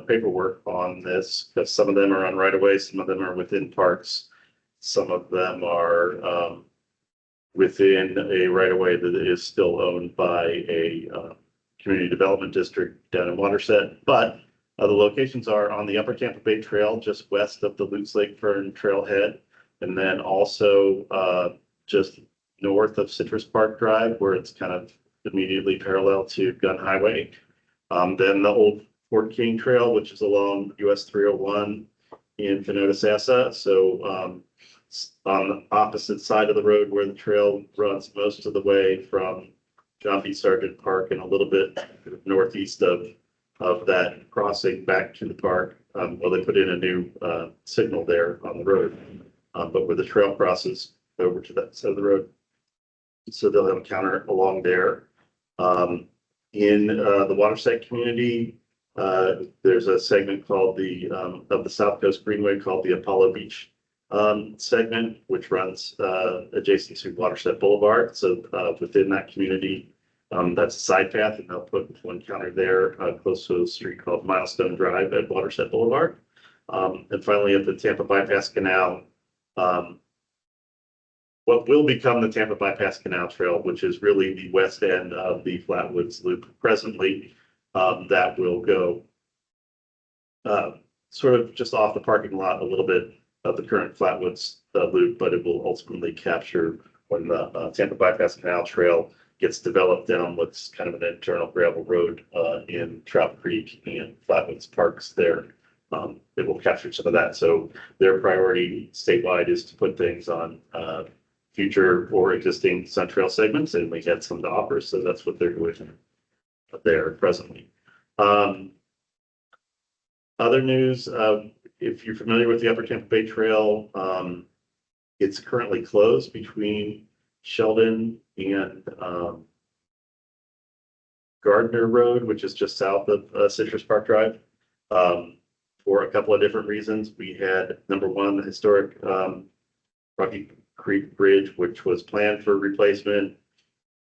paperwork on this, because some of them are on right of way, some of them are within parks, some of them are within a right of way that is still owned by a community development district down in Waterset. But the locations are on the Upper Tampa Bay Trail, just west of the Lutz Lake Fern Trailhead, and then also just north of Citrus Park Drive, where it's kind of immediately parallel to Gun Highway. Then the old Fort King Trail, which is along US 301 in Pinota-Sassa. So on the opposite side of the road where the trail runs most of the way from John B. Sargent Park and a little bit northeast of that crossing back to the park. Well, they put in a new signal there on the road, but where the trail crosses over to that side of the road. So they'll have a counter along there. In the Waterside community, there's a segment called of the South Coast Greenway called the Apollo Beach segment, which runs adjacent to Watershed Boulevard. So within that community, that's a side path, and they'll put one counter there close to a street called Milestone Drive at Watershed Boulevard. And finally, at the Tampa Bypass Canal, what will become the Tampa Bypass Canal Trail, which is really the west end of the Flatwoods Loop presently, that will go sort of just off the parking lot a little bit of the current Flatwoods loop, but it will ultimately capture when the Tampa Bypass Canal Trail gets developed down what's kind of an internal gravel road in Trout Creek and Flatwoods Parks there. It will capture some of that. So their priority statewide is to put things on future or existing Sun Trail segments, and we had some to offer, so that's what they're doing there presently. Other news, if you're familiar with the Upper Tampa Bay Trail, it's currently closed between Sheldon and Gardner Road, which is just south of Citrus Park Drive, for a couple of different reasons. We had, number one, the historic Rocky Creek Bridge, which was planned for replacement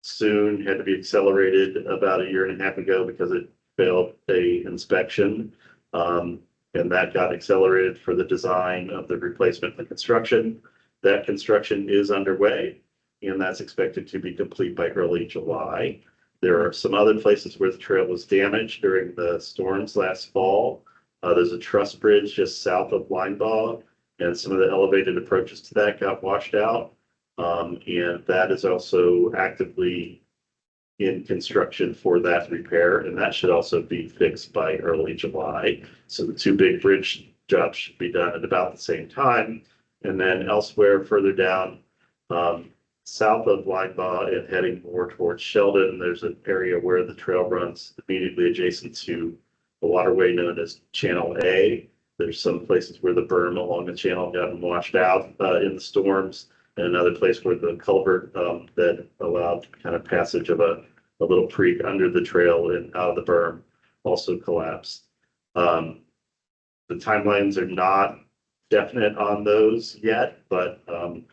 soon, had to be accelerated about a year and a half ago because it failed a inspection. And that got accelerated for the design of the replacement and construction. That construction is underway, and that's expected to be complete by early July. There are some other places where the trail was damaged during the storms last fall. There's a truss bridge just south of Linebaugh, and some of the elevated approaches to that got washed out. And that is also actively in construction for that repair, and that should also be fixed by early July. So the two big bridge jobs should be done at about the same time. And then elsewhere further down, south of Linebaugh and heading more towards Sheldon, there's an area where the trail runs immediately adjacent to a waterway known as Channel A. There's some places where the berm along the channel got washed out in the storms, and another place where the culvert that allowed kind of passage of a little creek under the trail and out of the berm also collapsed. The timelines are not definite on those yet, but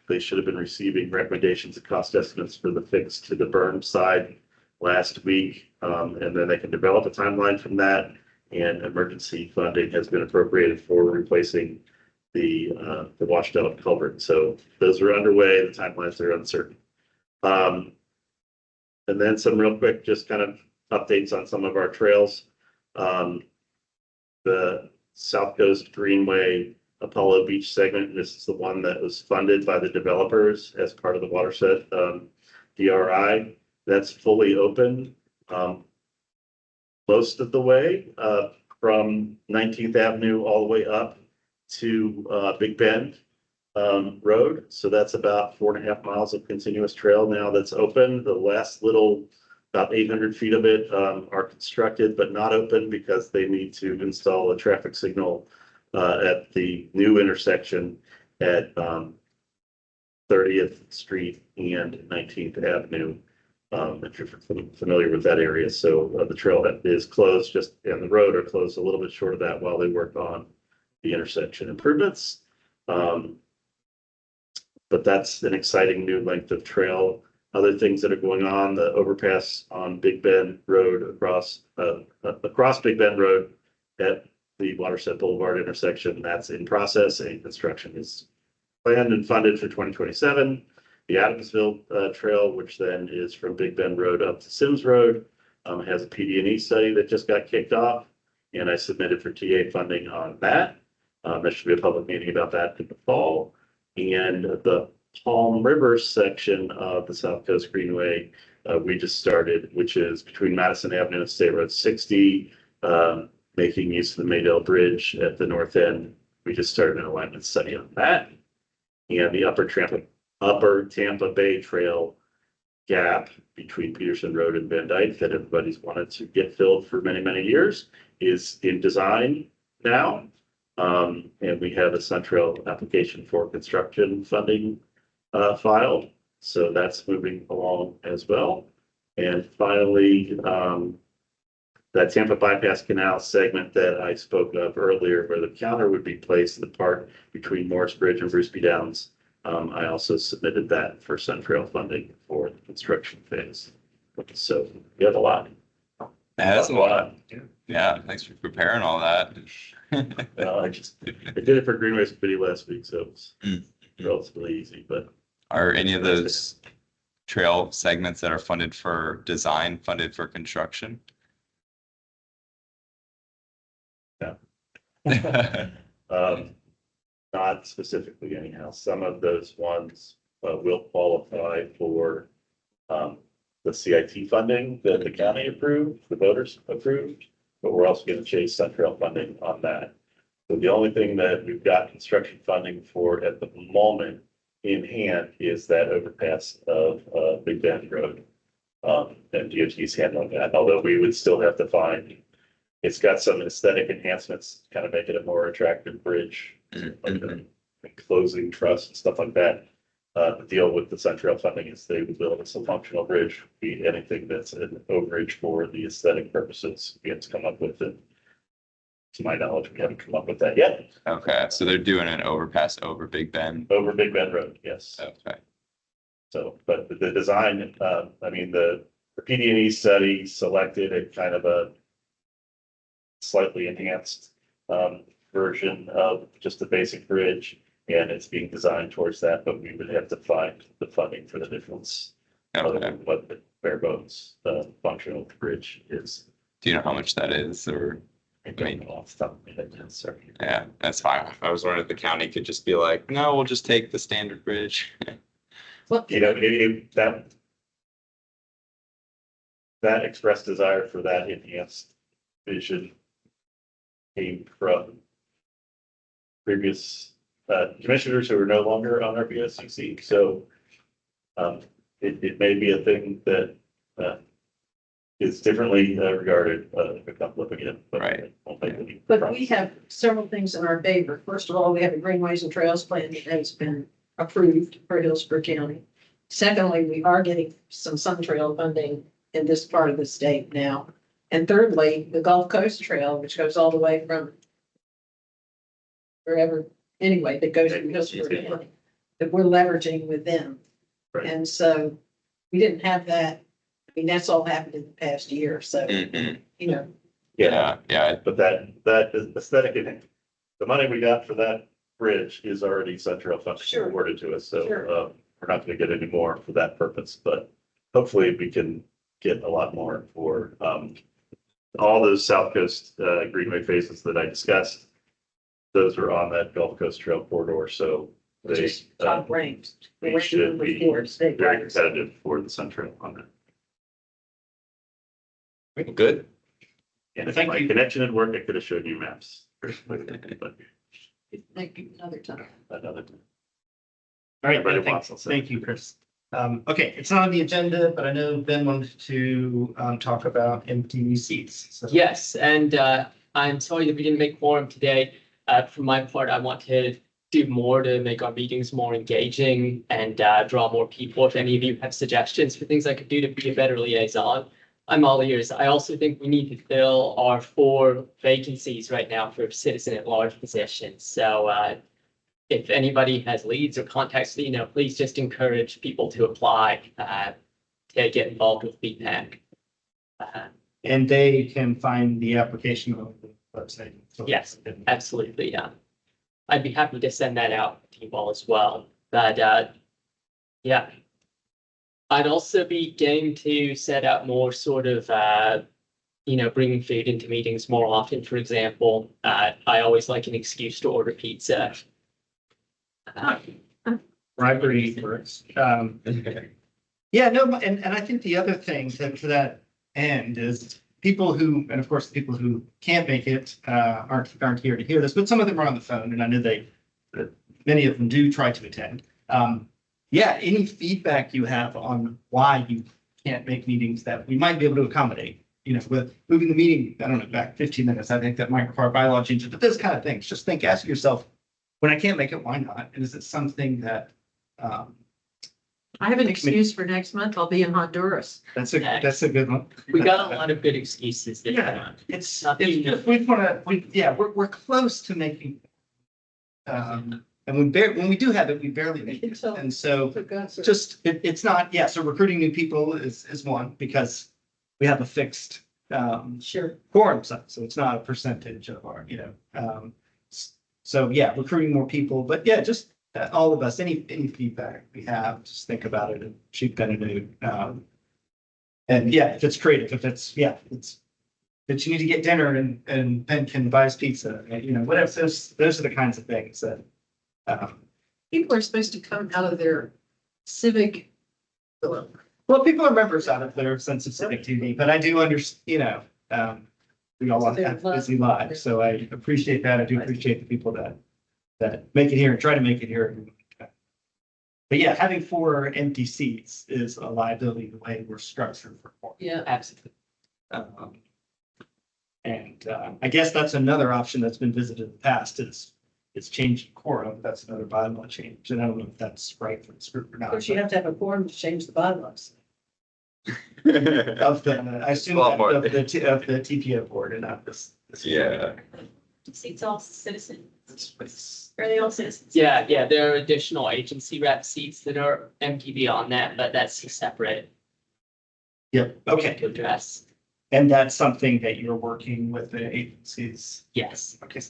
they should have been receiving recommendations and cost estimates for the fix to the berm side last week. And then they can develop a timeline from that, and emergency funding has been appropriated for replacing the washed out culvert. So those are underway. The timelines are uncertain. And then some real quick, just kind of updates on some of our trails. The South Coast Greenway Apollo Beach segment, this is the one that was funded by the developers as part of the watershed DRI. That's fully open most of the way from 19th Avenue all the way up to Big Bend Road. So that's about 4.5 miles of continuous trail now that's open. The last little, about 800 feet of it are constructed but not open because they need to install a traffic signal at the new intersection at 30th Street and 19th Avenue. If you're familiar with that area. So the trail is closed just, and the road are closed a little bit short of that while they work on the intersection improvements. But that's an exciting new length of trail. Other things that are going on, the overpass on Big Bend Road across Big Bend Road at the Watershed Boulevard intersection, that's in process, and construction is planned and funded for 2027. The Adamsville Trail, which then is from Big Bend Road up to Sims Road, has a PD&E study that just got kicked off, and I submitted for TA funding on that. There should be a public meeting about that in the fall. And the Palm River section of the South Coast Greenway, we just started, which is between Madison Avenue and State Road 60, making use of the Maydale Bridge at the north end. We just started an alignment study on that. And the Upper Tampa Bay Trail gap between Peterson Road and Van Dyke that everybody's wanted to get filled for many, many years is in design now. And we have a Sun Trail application for construction funding filed. So that's moving along as well. And finally, that Tampa Bypass Canal segment that I spoke of earlier, where the counter would be placed in the park between Morris Bridge and Bruce B. Downs. I also submitted that for Sun Trail funding for the construction phase. So we have a lot. That's a lot. Yeah, thanks for preparing all that. I did it for Greenways Committee last week, so it was relatively easy, but. Are any of those trail segments that are funded for design, funded for construction? No. Not specifically anyhow. Some of those ones will qualify for the CIT funding that the county approved, the voters approved, but we're also going to chase Sun Trail funding on that. So the only thing that we've got construction funding for at the moment in hand is that overpass of, Big Bend Road. And DOT's handling that, although we would still have to find, it's got some aesthetic enhancements, kind of make it a more attractive bridge. Like enclosing truss and stuff like that. The deal with the Central funding is they would build us a functional bridge, be anything that's an overage for the aesthetic purposes, we have to come up with it. To my knowledge, we haven't come up with that yet, Okay, so they're doing an overpass over Big Bend. over Big Bend Road, yes. Okay. So, but the design, I mean, the PD&E study selected a kind of a slightly enhanced, version of just the basic bridge, and it's being designed towards that, but we would have to find the funding for the difference. Other Okay. than what the bare bones, functional bridge is. Do you know how much that is, or? I don't know off the top of my head, no, sir. Yeah, that's fine. I was wondering if the county could just be like, no, we'll just take the standard bridge. Well, You know, that expressed desire for that enhanced vision came from previous commissioners who are no longer on our BSCC. So it may be a thing that is differently regarded if it comes up again. But Right. I won't make any but we promises. have several things in our favor. First of all, we have a greenways and trails plan that has been approved for Hillsborough County. Secondly, we are getting some Sun Trail funding in this part of the state now. And thirdly, the Gulf Coast Trail, which goes all the way from wherever, anyway, that goes to Hillsborough County, that we're leveraging with them. Right. And so we didn't have that. I mean, that's all happened in the past year. So, Mhm. you know, Yeah, Yeah, but that is aesthetic, the money we got for that bridge is already Central funding Sure. awarded to us. So Sure. we're not gonna get any more for that purpose, but hopefully we can get a lot more for all those South Coast Greenway phases that I discussed. Those are on that Gulf Coast Trail corridor, so which they is top ranked. we We're should number be 4 statewide. very competitive for the Central on that. good. And if Thank my you. connection had worked, I could have showed you maps. But Thank you another time. another time. All right, Everybody thank, wants, I'll say. thank you, Chris. Okay, it's not on the agenda, but I know Ben wanted to talk about empty seats. So Yes, and I'm sorry that we didn't make quorum today. For my part, I want to do more to make our meetings more engaging and draw more people. If any of you have suggestions for things I could do to be a better liaison, I'm all ears. I also think we need to fill our 4 vacancies right now for citizen at large positions. So if anybody has leads or contacts, please just encourage people to apply to get involved with BPAC. And they can find the application on the website. So- Yes. Absolutely, yeah. I'd be happy to send that out to you all as well, but, yeah. I'd also be game to set up more sort of, bringing food into meetings more often, for example. I always like an excuse to order pizza. Bribery works. Yeah, no, and I think the other thing to that end is people who, and of course, the people who can't make it aren't here to hear this, but some of them are on the phone, and I know many of them do try to attend. Yeah, any feedback you have on why you can't make meetings that we might be able to accommodate, with moving the meeting, I don't know, back 15 minutes, I think that might require bylaw changes, but those kind of things, just ask yourself, when I can't make it, why not? And is it something that, I have an excuse for next month. I'll be in Honduras. that's a good one. We got a lot of good excuses this Yeah. time. It's just, we're close to making. And when we do have it, we barely make it. So- And so For God's sake. just, it's not, yeah, so recruiting new people is one because we have a fixed Sure. quorum size, so it's not a percentage of our, so yeah, recruiting more people, but yeah, just all of us, any feedback we have, just think about it and shoot Ben a note. And yeah, if it's creative, if it's that you need to get dinner and Ben can buy us pizza, whatever, those are the kinds of things that. People are supposed to come out of their civic. Well, people are members out of their sense of civic duty, but I do understand, we all have busy lives, so I appreciate that. I do appreciate the people that make it here and try to make it here. But yeah, having 4 empty seats is a liability the way we're structured for court. Yeah. Absolutely. And I guess that's another option that's been visited in the past is changing quorum. That's another bylaw change. And I don't know if that's right for this group or Of not. course, you have to have a quorum to change the bylaws. Of the, I assume A lot that more. of the TPO board and not this. Yeah. Seats all citizens. Are they all citizens? Yeah, yeah, there are additional agency rep seats that are empty beyond that, but that's a separate Yep, okay. to address. And that's something that you're working with the agencies. Yes, Okay.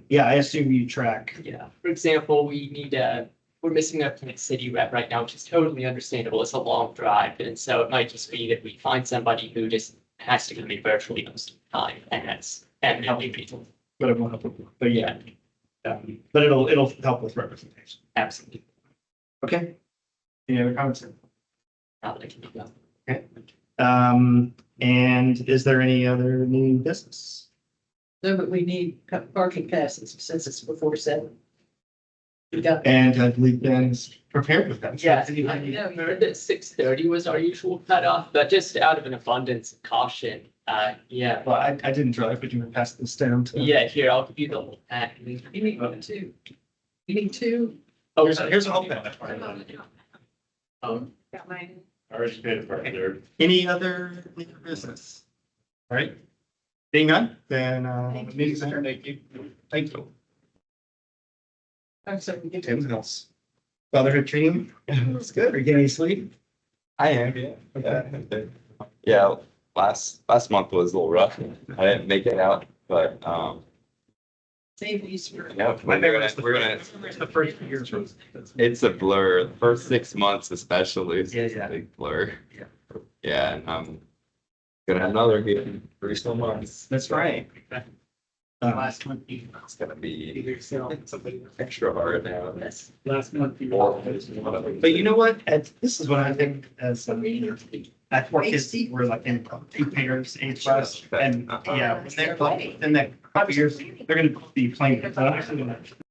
Yeah, I assume you track. yeah. For example, we're missing a Plant City rep right now, which is totally understandable. It's a long drive. And so it might just be that we find somebody who just has to come in virtually most of the time and help people. But it won't help, but yeah. But it'll help with representation. Absolutely. Okay. Any other comments? Now that I can do that. Okay. And is there any other new business? No, but we need parking passes since it's before 7. We got, And I believe Ben is prepared with that. Yes, I I know. heard that 6:30 was our usual cutoff, but just out of an abundance of caution, yeah. Well, I didn't drive, but you would pass this down to. Yeah, here, I'll give you the whole pack. you need 2. You need 2. Oh, Here's a whole pack. Got mine. I already paid for it there. Any other business? All right. Being none, then, meeting's adjourned. Thank you. Thank you. I'm sorry, we get Tim's house. Fatherhood dream. It's good. Are you getting any sleep? I am, yeah. Yeah, last month was a little rough. I didn't make it out, but, save these for. yeah, we're gonna, The first few years. it's a blur. The first 6 months especially is Yeah, just yeah. a big blur. Yeah. Yeah, and I'm gonna have another good 3 still months. That's right. Last month, It's gonna be either sell somebody. extra hard now. Last month. But you know what? This is what I think as, at work is, we're like in 2 pairs, age class. And yeah, when they're like, in that couple years, they're gonna be playing.